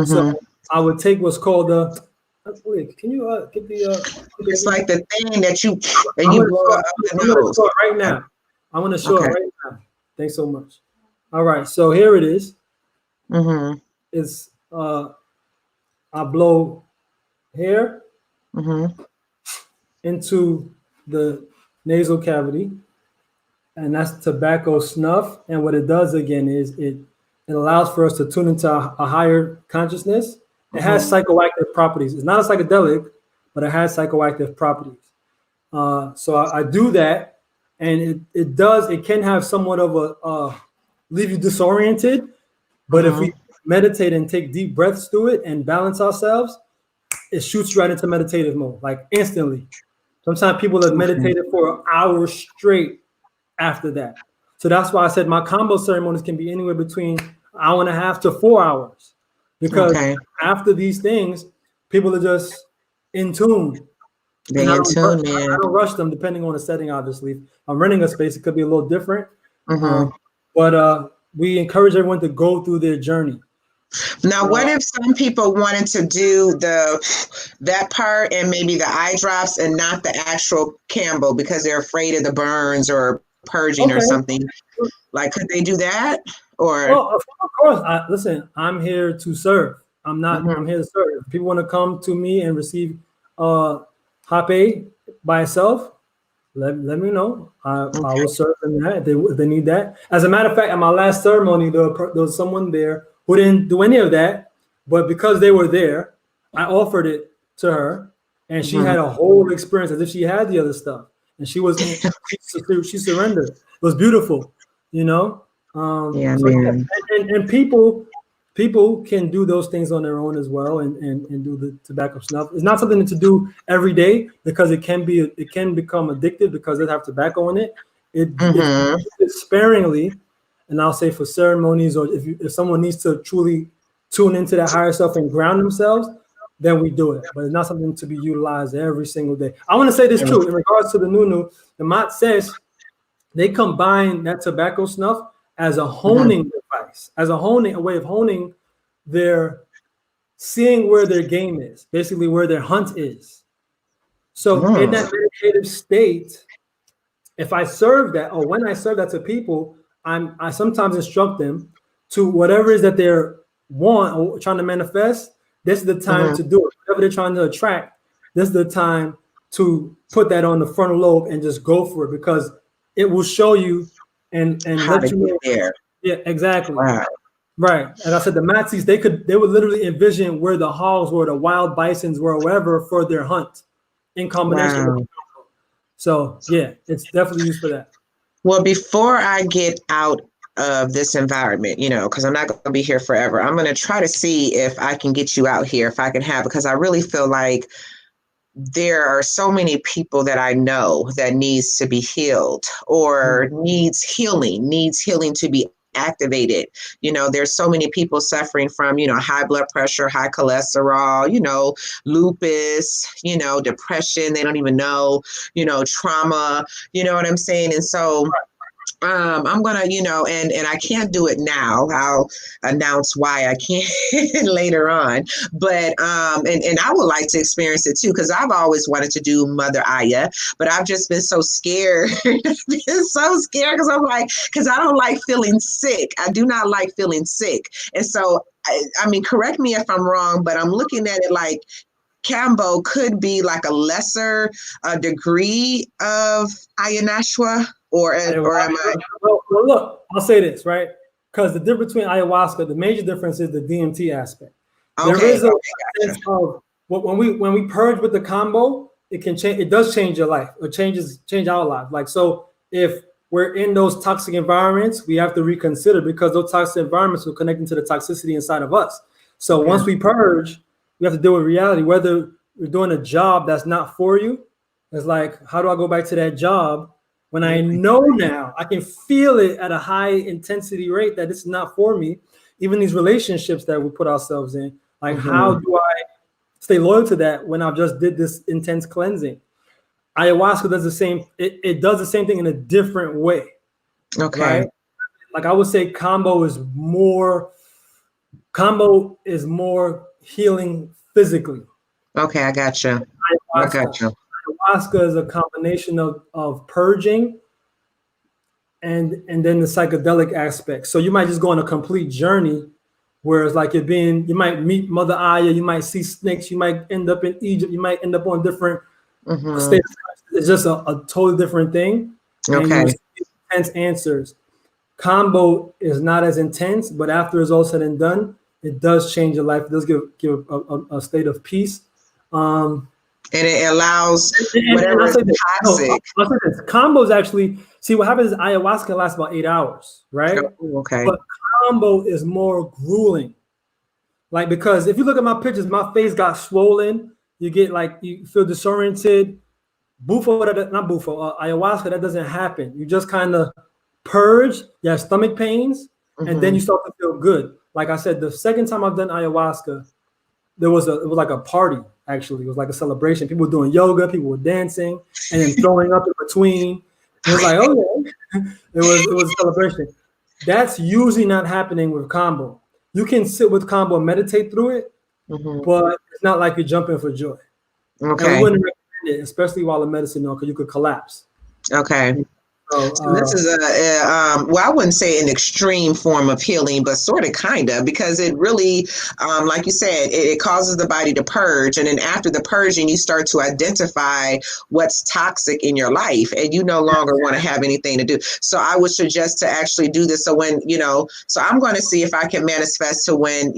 So I would take what's called the can you get the? It's like the thing that you blow up the nose. Right now. I'm gonna show it right now. Thanks so much. All right, so here it is. It's I blow hair into the nasal cavity, and that's tobacco snuff. And what it does again is it allows for us to tune into a higher consciousness. It has psychoactive properties. It's not a psychedelic, but it has psychoactive properties. So I do that, and it can have somewhat of a leave you disoriented. But if we meditate and take deep breaths through it and balance ourselves, it shoots right into meditative mode, like instantly. Sometimes people have meditated for an hour straight after that. So that's why I said my combo ceremonies can be anywhere between an hour and a half to 4 hours. Because after these things, people are just in tune. They're in tune, man. I don't rush them depending on the setting, obviously. If I'm renting a space, it could be a little different. But we encourage everyone to go through their journey. Now, what if some people wanted to do that part and maybe the eye drops and not the actual Campbell because they're afraid of the burns or purging or something? Like, could they do that? Or well, of course. Listen, I'm here to serve. I'm here to serve. If people want to come to me and receive Hape by itself, let me know. I will serve them that if they need that. As a matter of fact, at my last ceremony, there was someone there who didn't do any of that, but because they were there, I offered it to her, and she had a whole experience as if she had the other stuff, and she surrendered. It was beautiful, you know. And people can do those things on their own as well, and do the tobacco snuff. It's not something to do every day because it can become addictive because it have tobacco in it. It's sparingly, and I'll say for ceremonies, or if someone needs to truly tune into that higher self and ground themselves, then we do it. But it's not something to be utilized every single day. I want to say this too in regards to the Nunu. The Mat says they combine that tobacco snuff as a honing device, as a way of honing seeing where their game is, basically where their hunt is. So in that meditative state, if I serve that, or when I serve that to people, I sometimes instruct them to whatever it is that they're want or trying to manifest. This is the time to do it. Whatever they're trying to attract, this is the time to put that on the frontal lobe and just go for it, because it will show you and let you know. There. Yeah, exactly. Wow. Right. And I said the Matsis, they would literally envision where the hogs were, the wild bisons were, wherever for their hunt in combination with. So yeah, it's definitely used for that. Well, before I get out of this environment, because I'm not going to be here forever, I'm going to try to see if I can get you out here, if I can have, because I really feel like there are so many people that I know that needs to be healed or needs healing to be activated. There's so many people suffering from, high blood pressure, high cholesterol, lupus, depression. They don't even know, trauma, you know what I'm saying? And so I'm gonna, and I can't do it now. I'll announce why I can't later on. But and I would like to experience it too, because I've always wanted to do Mother Aya, but I've just been so scared. Because because I don't like feeling sick. I do not like feeling sick. And so I mean, correct me if I'm wrong, but I'm looking at it like Cambo could be like a lesser degree of Ayanashwa. Or am I? Well, look, I'll say this, right? Because the difference between ayahuasca, the major difference is the DMT aspect. Okay, there is a sense of when we purge with the combo, it can change. It does change your life. It change our life. Like, so if we're in those toxic environments, we have to reconsider, because those toxic environments are connecting to the toxicity inside of us. So once we purge, we have to deal with reality. Whether you're doing a job that's not for you, it's like, how do I go back to that job when I know now, I can feel it at a high intensity rate that it's not for me? Even these relationships that we put ourselves in, like how do I stay loyal to that when I've just did this intense cleansing? Ayahuasca does the same. It does the same thing in a different way. Okay. Right? Like I would say combo is more healing physically. Okay, I got you. Ayahuasca is a combination of purging and then the psychedelic aspect. So you might just go on a complete journey, whereas like you might meet Mother Aya, you might see snakes, you might end up in Egypt, you might end up on different states. It's just a totally different thing. Okay. And intense answers. Combo is not as intense, but after it's all said and done, it does change your life. It does give a state of peace. And it allows whatever is toxic. Combos actually, see what happens is ayahuasca lasts about 8 hours, right? Okay. But combo is more grueling. Like, because if you look at my pictures, my face got swollen. You feel disoriented. Ayahuasca, that doesn't happen. You just kind of purge, you have stomach pains, and then you start to feel good. Like I said, the second time I've done ayahuasca, it was like a party. Actually, it was like a celebration. People were doing yoga, people were dancing, and then throwing up in between. It was like, okay, it was a celebration. That's usually not happening with combo. You can sit with combo and meditate through it, but it's not like you're jumping for joy. And we Okay. wouldn't recommend it, especially while in medicine, because you could collapse. Okay. So, So this is well, I wouldn't say an extreme form of healing, but sort of, kind of, because it really, like you said, it causes the body to purge. And then after the purging, you start to identify what's toxic in your life, and you no longer want to have anything to do. So I would suggest to actually do this. So when, so I'm going to see if I can manifest to when,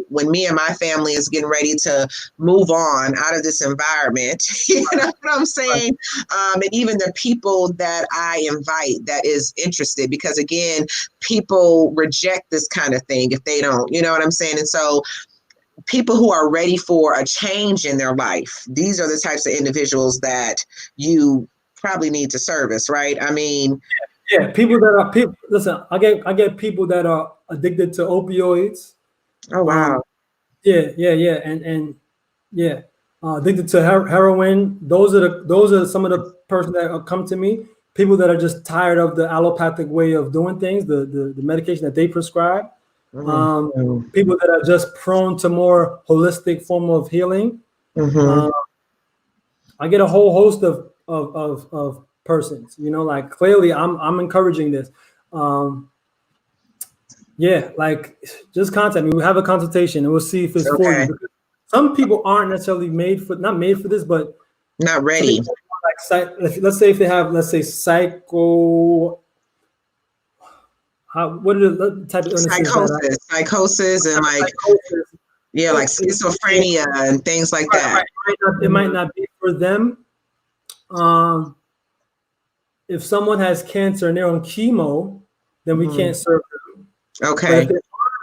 when me and my family is getting ready to move on out of this environment, you know what I'm saying? And even the people that I invite that is interested, because again, people reject this kind of thing if they don't, you know what I'm saying? And so people who are ready for a change in their life, these are the types of individuals that you probably need to service, right? I mean, yeah, people that are people. Listen, I get people that are addicted to opioids. oh wow. Yeah, and yeah, addicted to heroin. Those are some of the persons that come to me. People that are just tired of the allopathic way of doing things, the medication that they prescribe. People that are just prone to more holistic form of healing. I get a whole host of persons. Like clearly, I'm encouraging this. Yeah, like just contact me. We'll have a consultation and we'll see if it's for you. Because some people aren't necessarily not made for this, but not ready. Like, let's say if they have, let's say, psycho. What are the type of illnesses? Psychosis, and like psychosis. Yeah, like schizophrenia and things like that. It might not be for them. If someone has cancer and they're on chemo, then we can't serve them. Okay. But if they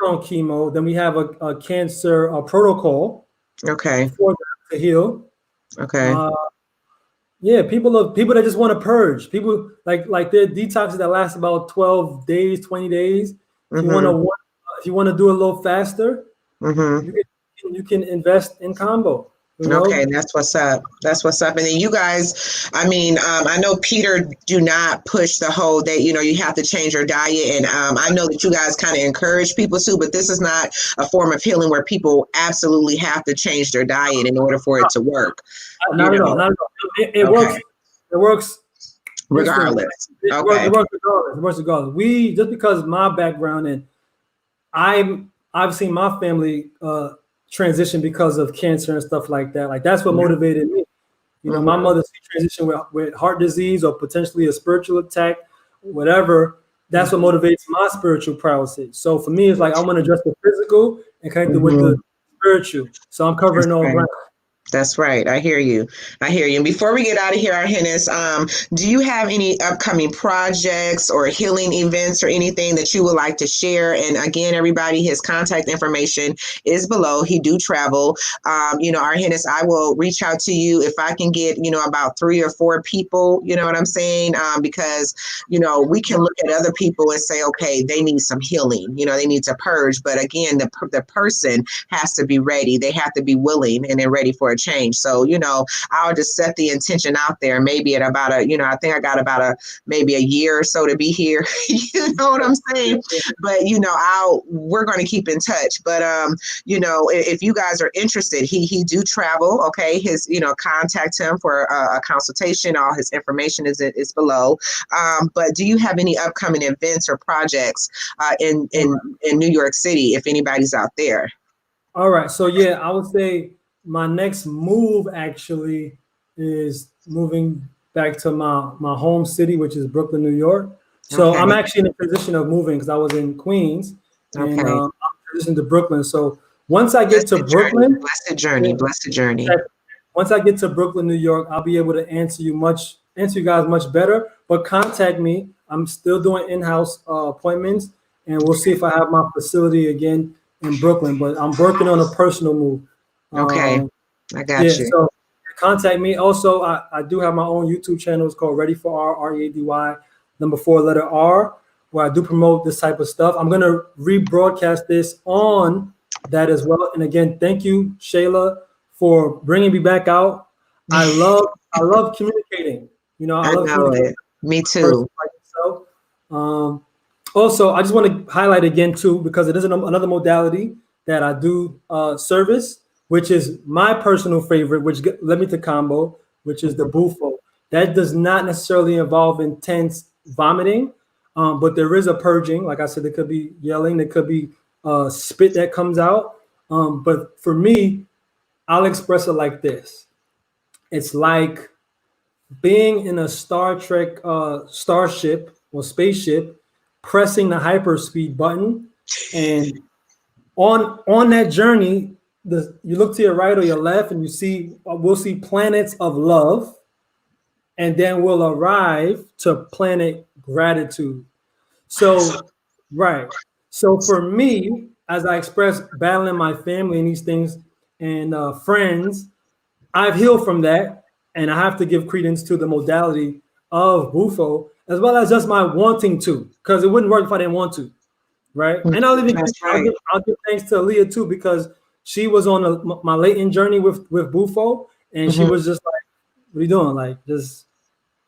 aren't on chemo, then we have a cancer protocol. Okay. For them to heal. Okay. Yeah, people that just want to purge. People like their detoxes that last about 12 days, 20 days. If you want to do a little faster, you can invest in combo. Okay, that's what's up. That's what's up. And then you guys, I mean, I know Peter do not push the whole that, you have to change your diet. And I know that you guys kind of encourage people to, but this is not a form of healing where people absolutely have to change their diet in order for it to work. Not at all. Not at all. It works. It works regardless. It works regardless. We, just because my background, and I've seen my family transition because of cancer and stuff like that. Like that's what motivated me. My mother's transition with heart disease or potentially a spiritual attack, whatever. That's what motivates my spiritual paralysis. So for me, it's like I want to address the physical and connect it with the spiritual. So I'm covering all ground. That's right. I hear you. And before we get out of here, Arjenis, do you have any upcoming projects or healing events or anything that you would like to share? And again, everybody, his contact information is below. He do travel. Arjenis, I will reach out to you if I can get, about 3 or 4 people, you know what I'm saying? Because, we can look at other people and say, okay, they need some healing, they need to purge. But again, the person has to be ready. They have to be willing and they're ready for a change. So, I'll just set the intention out there. Maybe at about I think I got about maybe a year or so to be here. You know what I'm saying? But, we're going to keep in touch. But, if you guys are interested, he do travel. Okay. His, contact him for a consultation. All his information is below. But do you have any upcoming events or projects in New York City, if anybody's out there? All right. So, yeah, I would say my next move actually is moving back to my home city, which is Brooklyn, New York. So I'm actually in a position of moving because I was in Queens and I'm transitioning to Brooklyn. So once I get to Brooklyn, blessed journey. Once I get to Brooklyn, New York, I'll be able to answer you guys much better. But contact me. I'm still doing in-house appointments, and we'll see if I have my facility again in Brooklyn. But I'm working on a personal move. Okay, I got you. So contact me. Also, I do have my own YouTube channel. It's called Ready for R-E-A-D-Y, number 4 letter R, where I do promote this type of stuff. I'm going to rebroadcast this on that as well. And again, thank you, Shayla, for bringing me back out. I love communicating. I love communicating. Me too. Like yourself. Also, I just want to highlight again too, because it is another modality that I do service, which is my personal favorite, which led me to combo, which is the bufo. That does not necessarily involve intense vomiting, but there is a purging. Like I said, there could be yelling, there could be spit that comes out. But for me, I'll express it like this. It's like being in a Star Trek starship or spaceship, pressing the hyperspeed button, and on that journey, you look to your right or your left, and we'll see planets of love, and then we'll arrive to planet gratitude. So, right. So for me, as I express battling my family and these things and friends, I've healed from that, and I have to give credence to the modality of bufo, as well as just my wanting to, because it wouldn't work if I didn't want to, right? And I'll give thanks to Aaliyah too, because she was on my latent journey with bufo, and she was just like, "What are you doing? Like, just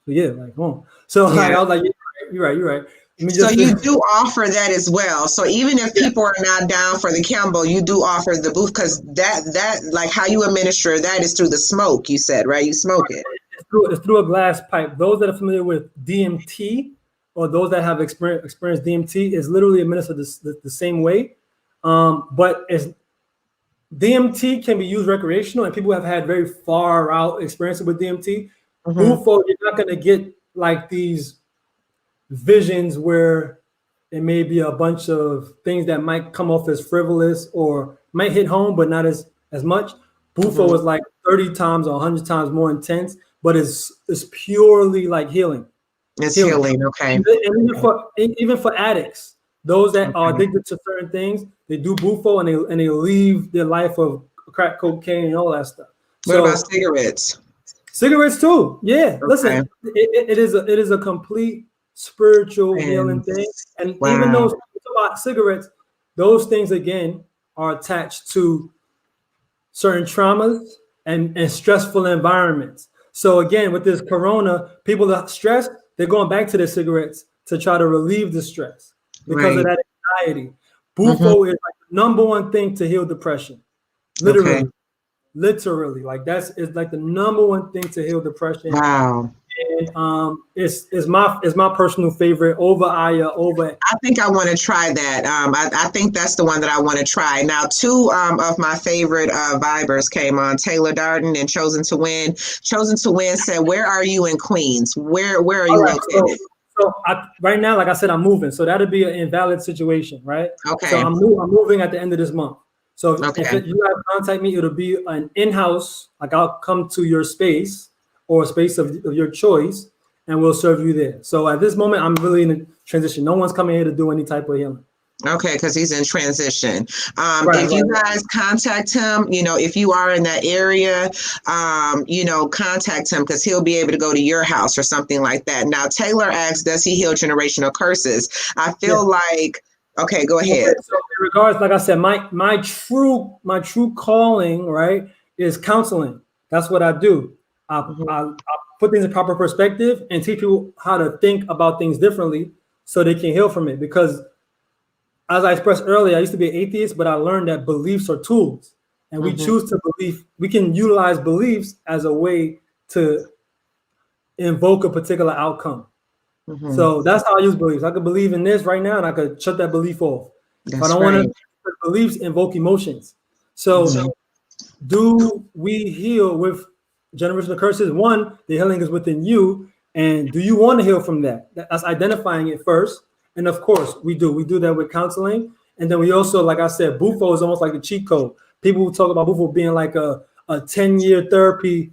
forget, like, come on." So like, I was like, "You're right." So you do offer that as well. So even if people are not down for the combo, you do offer the booth, because that like how you administer that is through the smoke. You said, right? You smoke it. It's through a glass pipe. Those that are familiar with DMT, or those that have experienced DMT, is literally administered the same way. But DMT can be used recreational, and people have had very far out experiences with DMT. Bufo, you're not going to get like these visions where it may be a bunch of things that might come off as frivolous or might hit home, but not as much. Bufo is like 30 times or 100 times more intense, but it's purely like healing. It's healing, okay. And even for addicts, those that are addicted to certain things, they do bufo and they leave their life of crack cocaine and all that stuff. What about cigarettes? Cigarettes too. Yeah. Okay. Listen, it is a complete spiritual healing thing. And even those about cigarettes, those things again are attached to certain traumas and stressful environments. So again, with this corona, people are stressed, they're going back to their cigarettes to try to relieve the stress because of that anxiety. Bufo is like the number one thing to heal depression. Literally. Literally. Like it's like the number one thing to heal depression. Wow. And it's my personal favorite over Aya, over. I think I want to try that. I think that's the one that I want to try. Now, two of my favorite vibers came on, Taylor Darden and Chosen to Win. Chosen to Win said, "Where are you in Queens? Where are you located?" So right now, like I said, I'm moving. So that'll be an invalid situation, right? Okay. So I'm moving at the end of this month. So if you guys contact me, it'll be an in-house. Like I'll come to your space or a space of your choice, and we'll serve you there. So at this moment, I'm really in a transition. No one's coming here to do any type of healing. Okay, because he's in transition. If you guys contact him, if you are in that area, contact him, because he'll be able to go to your house or something like that. Now, Taylor asks, does he heal generational curses? I feel like, okay, go ahead. So in regards, like I said, my true calling, right, is counseling. That's what I do. I put things in proper perspective and teach people how to think about things differently so they can heal from it. Because as I expressed earlier, I used to be an atheist, but I learned that beliefs are tools, and we choose to believe. We can utilize beliefs as a way to invoke a particular outcome. So that's how I use beliefs. I could believe in this right now, and I could shut that belief off. If I don't want to, beliefs invoke emotions. So do we heal with generational curses? One, the healing is within you. And do you want to heal from that? That's identifying it first. And of course, we do. We do that with counseling. And then we also, like I said, bufo is almost like a cheat code. People talk about bufo being like a 10-year therapy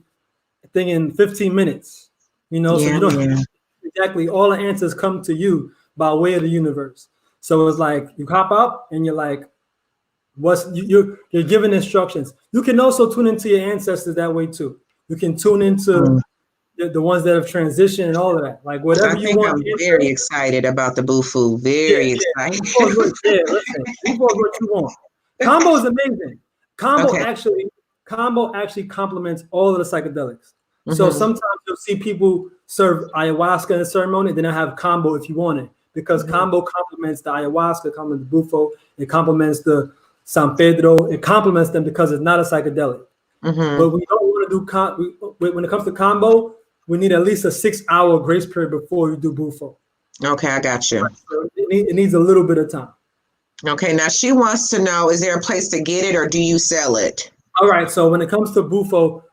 thing in 15 minutes. So you don't exactly, all the answers come to you by way of the universe. So it's like you hop up and you're like, you're given instructions. You can also tune into your ancestors that way too. You can tune into the ones that have transitioned and all of that. Like whatever you want. I'm very excited about the bufo. Very excited. Listen, bufo is what you want. Combo is amazing. Combo actually complements all of the psychedelics. So sometimes you'll see people serve ayahuasca in a ceremony, then I have combo if you want it, because combo complements the ayahuasca, complements the bufo, it complements the San Pedro, it complements them because it's not a psychedelic. But we don't want to do when it comes to combo, we need at least a 6-hour grace period before you do bufo. Okay, I got you. So it needs a little bit of time. Okay, now she wants to know, is there a place to get it or do you sell it? All right, so when it comes to bufo,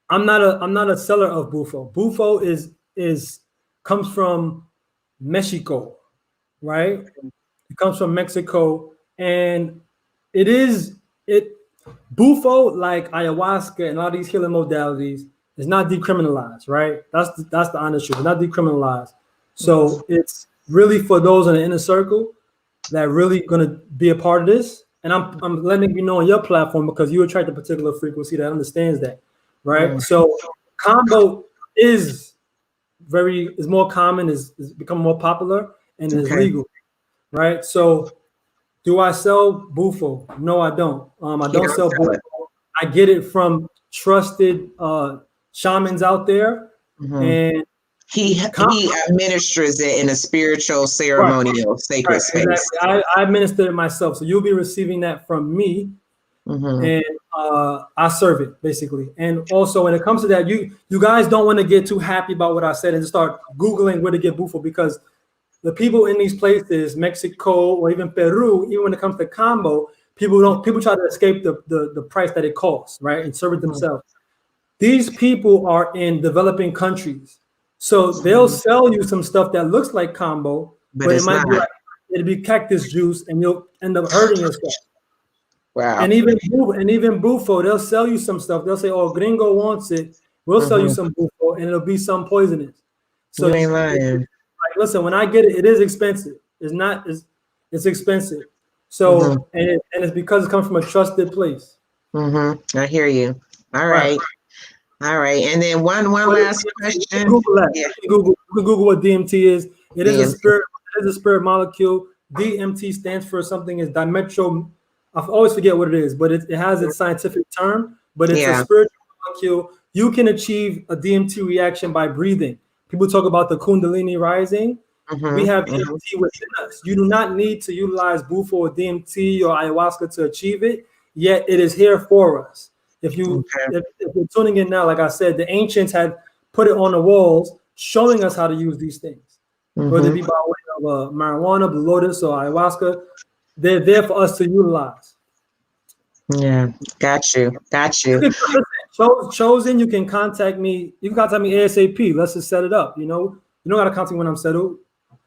I'm not a seller of bufo. Bufo comes from Mexico, right? It comes from Mexico, and bufo, like ayahuasca and all these healing modalities, is not decriminalized, right? That's the honest truth. It's not decriminalized. So it's really for those in the inner circle that are really going to be a part of this. And I'm letting you know on your platform because you attract a particular frequency that understands that, right? So combo is more common, is become more popular, and is legal, right? So do I sell bufo? No, I don't. I don't sell bufo. I get it from trusted shamans out there, and he administers it in a spiritual, ceremonial, sacred space. Exactly. I administer it myself, so you'll be receiving that from me, and I serve it basically. And also, when it comes to that, you guys don't want to get too happy about what I said and start Googling where to get bufo, because the people in these places, Mexico or even Peru, even when it comes to combo, people try to escape the price that it costs, right, and serve it themselves. These people are in developing countries, so they'll sell you some stuff that looks like combo, but it might be like, it'll be cactus juice, and you'll end up hurting yourself. Wow. And even bufo, they'll sell you some stuff. They'll say, "Oh, gringo wants it. We'll sell you some bufo, and it'll be some poisonous." So you ain't lying. Like, listen, when I get it, it is expensive. It's expensive. So and it's because it comes from a trusted place. I hear you. All right. And then one last question. Google that. You can Google what DMT is. It is a spirit. It is a spirit molecule. DMT stands for something is dimetro. I always forget what it is, but it has its scientific term. But it's a spiritual molecule. You can achieve a DMT reaction by breathing. People talk about the Kundalini rising. We have DMT within us. You do not need to utilize bufo or DMT or ayahuasca to achieve it, yet it is here for us. If you're tuning in now, like I said, the ancients had put it on the walls showing us how to use these things. Whether it be by way of marijuana, blue lotus, or ayahuasca, they're there for us to utilize. Yeah, got you. Chosen, you can contact me. You can contact me ASAP. Let's just set it up. You don't got to contact me when I'm settled.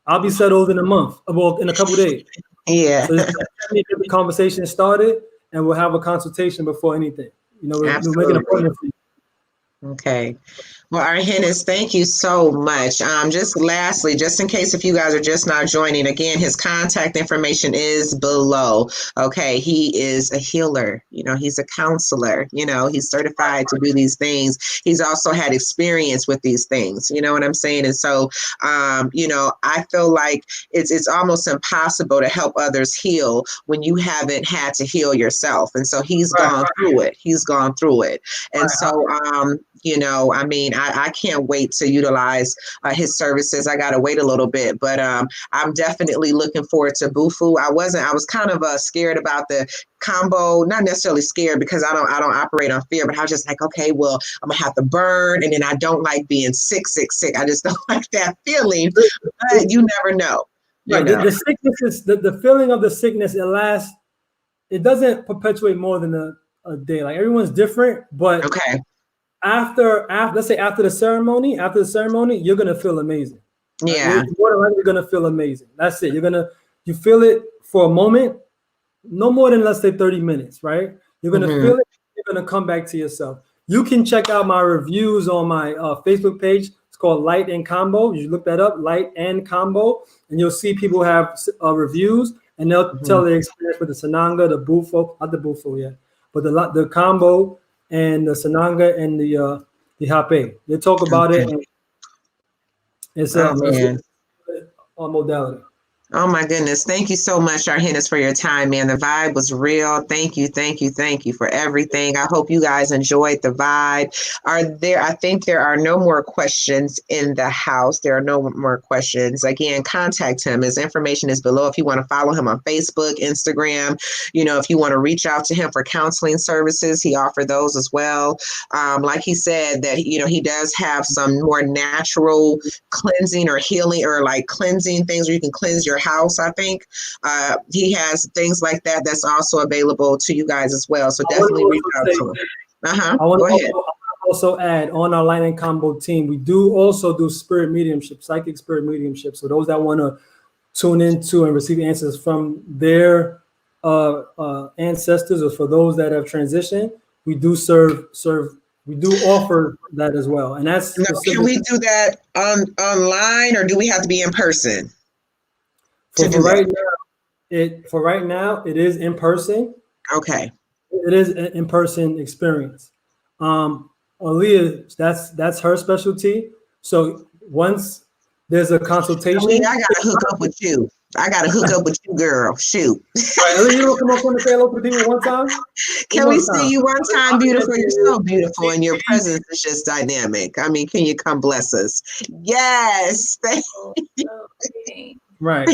I'll be settled in a month, well, in a couple of days. Yeah. So just get the conversation started, and we'll have a consultation before anything. We're making an appointment for you. Okay. Well, Arjenis, thank you so much. Just lastly, just in case if you guys are just not joining, again, his contact information is below. Okay. He is a healer. He's a counselor. He's certified to do these things. He's also had experience with these things. You know what I'm saying? And so, I feel like it's almost impossible to help others heal when you haven't had to heal yourself. And so he's gone through it. And so, I can't wait to utilize his services. I got to wait a little bit, but I'm definitely looking forward to Bufu. I was kind of scared about the combo, not necessarily scared because I don't operate on fear, but I was just like, okay, well, I'm gonna have to burn. And then I don't like being sick. I just don't like that feeling, but you never know. The sickness is the feeling of the sickness. It doesn't perpetuate more than a day. Like everyone's different, but okay. After let's say after the ceremony, you're gonna feel amazing. Yeah, you're more than likely gonna feel amazing. That's it. You feel it for a moment, no more than let's say 30 minutes, right? You're gonna feel it. You're gonna come back to yourself. You can check out my reviews on my Facebook page. It's called Light and Combo. You look that up, Light and Combo, and you'll see people have reviews, and they'll tell their experience with the Sananga, the Bufo, not the Bufo yet, but the combo. And the Sananga and the Hape. They talk about it. And it's a modality. Oh my goodness. Thank you so much, Arjenis, for your time, man. The vibe was real. Thank you, thank you, thank you for everything. I hope you guys enjoyed the vibe. I think there are no more questions in the house. There are no more questions. Again, contact him. His information is below if you want to follow him on Facebook, Instagram. If you want to reach out to him for counseling services, he offered those as well. Like he said that, he does have some more natural cleansing or healing or like cleansing things where you can cleanse your house. I think he has things like that that's also available to you guys as well. So definitely reach out to him. I want Go ahead. to also add on our Light and Combo team, we do also do spirit mediumship, psychic spirit mediumship. So those that want to tune into and receive answers from their ancestors, or for those that have transitioned, we do we do offer that as well. And that's can we do that online, or do we have to be in person? For right now, it is in person. Okay. It is an in-person experience. Aaliyah, that's her specialty. So once there's a consultation, I gotta hook up with you. Girl. Shoot. Right, Aaliyah, you want to come up and say hello to the people one time? Can we see you one time, beautiful? You're so beautiful, and your presence is just dynamic. I mean, can you come bless us? Yes. Right.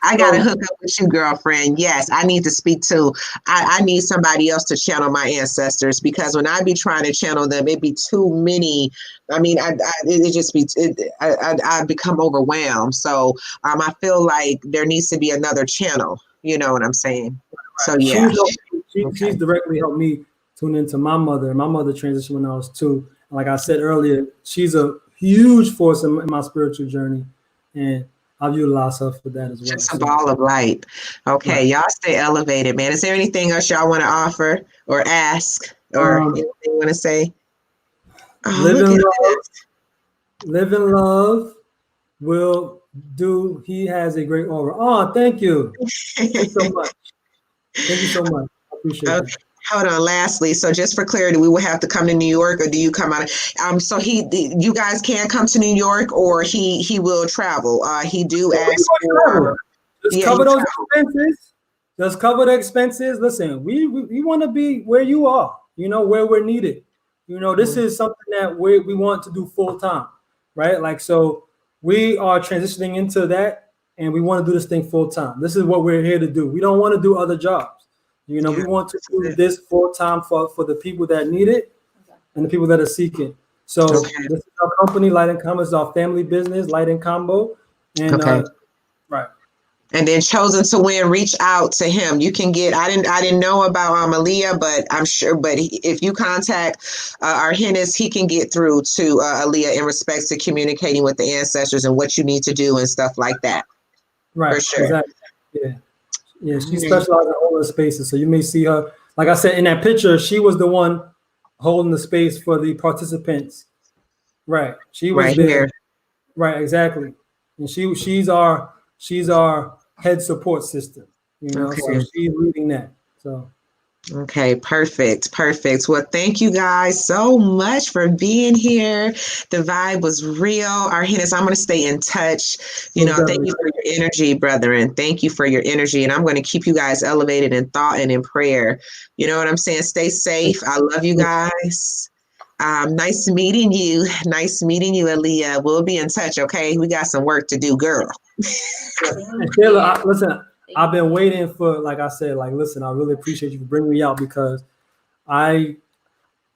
I gotta hook up with you, girlfriend. Yes, I need to speak to. I need somebody else to channel my ancestors, because when I be trying to channel them, it'd be too many. I mean, I become overwhelmed. So I feel like there needs to be another channel. You know what I'm saying? So yeah, she's directly helped me tune into my mother. My mother transitioned when I was 2. Like I said earlier, she's a huge force in my spiritual journey, and I've utilized her for that as well. Just a ball of light. Okay, right. Y'all stay elevated, man. Is there anything else y'all want to offer or ask, or anything you want to say? Live in love. Will do. He has a great aura. Oh, thank you. Thank you so much. Thank you so much. I appreciate it. Hold on. Lastly, so just for clarity, we will have to come to New York, or do you come out? So you guys can come to New York, or he will travel. He do ask for. Just cover those expenses. Just cover the expenses. Listen, we want to be where you are. Where we're needed. This is something that we want to do full time, right? Like, so we are transitioning into that, and we want to do this thing full time. This is what we're here to do. We don't want to do other jobs. We want to do this full time for the people that need it and the people that are seeking. So this is our company, Light and Combo. Is our family business, Light and Combo. And right. And then Chosen to Win, reach out to him. You can get. I didn't know about Aaliyah, but I'm sure. But if you contact Arjenis, he can get through to Aaliyah in respects to communicating with the ancestors and what you need to do and stuff like that. Right. For sure. Exactly. Yeah, she specializes in holding spaces. So you may see her, like I said, in that picture, she was the one holding the space for the participants. Right. She was right there. Here. Right, exactly. And she's our head support system. So she's leading that. So okay, perfect. Well, thank you guys so much for being here. The vibe was real. Arjenis, I'm going to stay in touch. Thank you for your energy, brethren. Thank you for your energy. And I'm going to keep you guys elevated in thought and in prayer. You know what I'm saying? Stay safe. I love you guys. Nice meeting you. Nice meeting you, Aaliyah. We'll be in touch, okay? We got some work to do, girl. Listen, I've been waiting for, like I said, listen, I really appreciate you for bringing me out, because I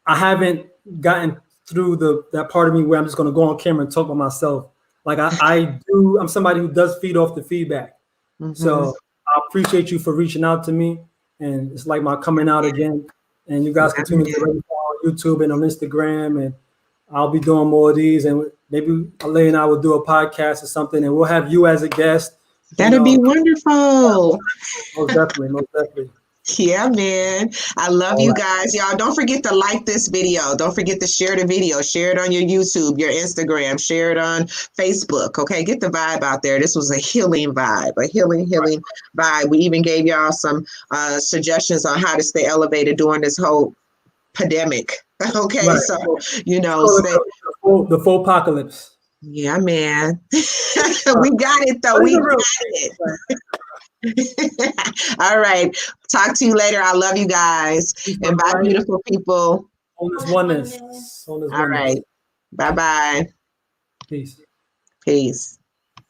haven't gotten through that part of me where I'm just going to go on camera and talk about myself. Like I'm somebody who does feed off the feedback. Mm-hmm. So I appreciate you for reaching out to me, and it's like my coming out again. And you guys continue to ready on YouTube and on Instagram, and I'll be doing more of these, and maybe Aaliyah and I will do a podcast or something, and we'll have you as a guest. That'd be wonderful. Most definitely. Yeah, man. I love you guys. Y'all, don't forget to like this video. Don't forget to share the video. Share it on your YouTube, your Instagram. Share it on Facebook. Okay, get the vibe out there. This was a healing vibe, a healing vibe. We even gave y'all some suggestions on how to stay elevated during this whole pandemic. Okay, so the full apocalypse. Yeah, man. We got it though. We got it. All right. Talk to you later. I love you guys. And bye, beautiful people. On this oneness. All right. Bye-bye. Peace. Peace.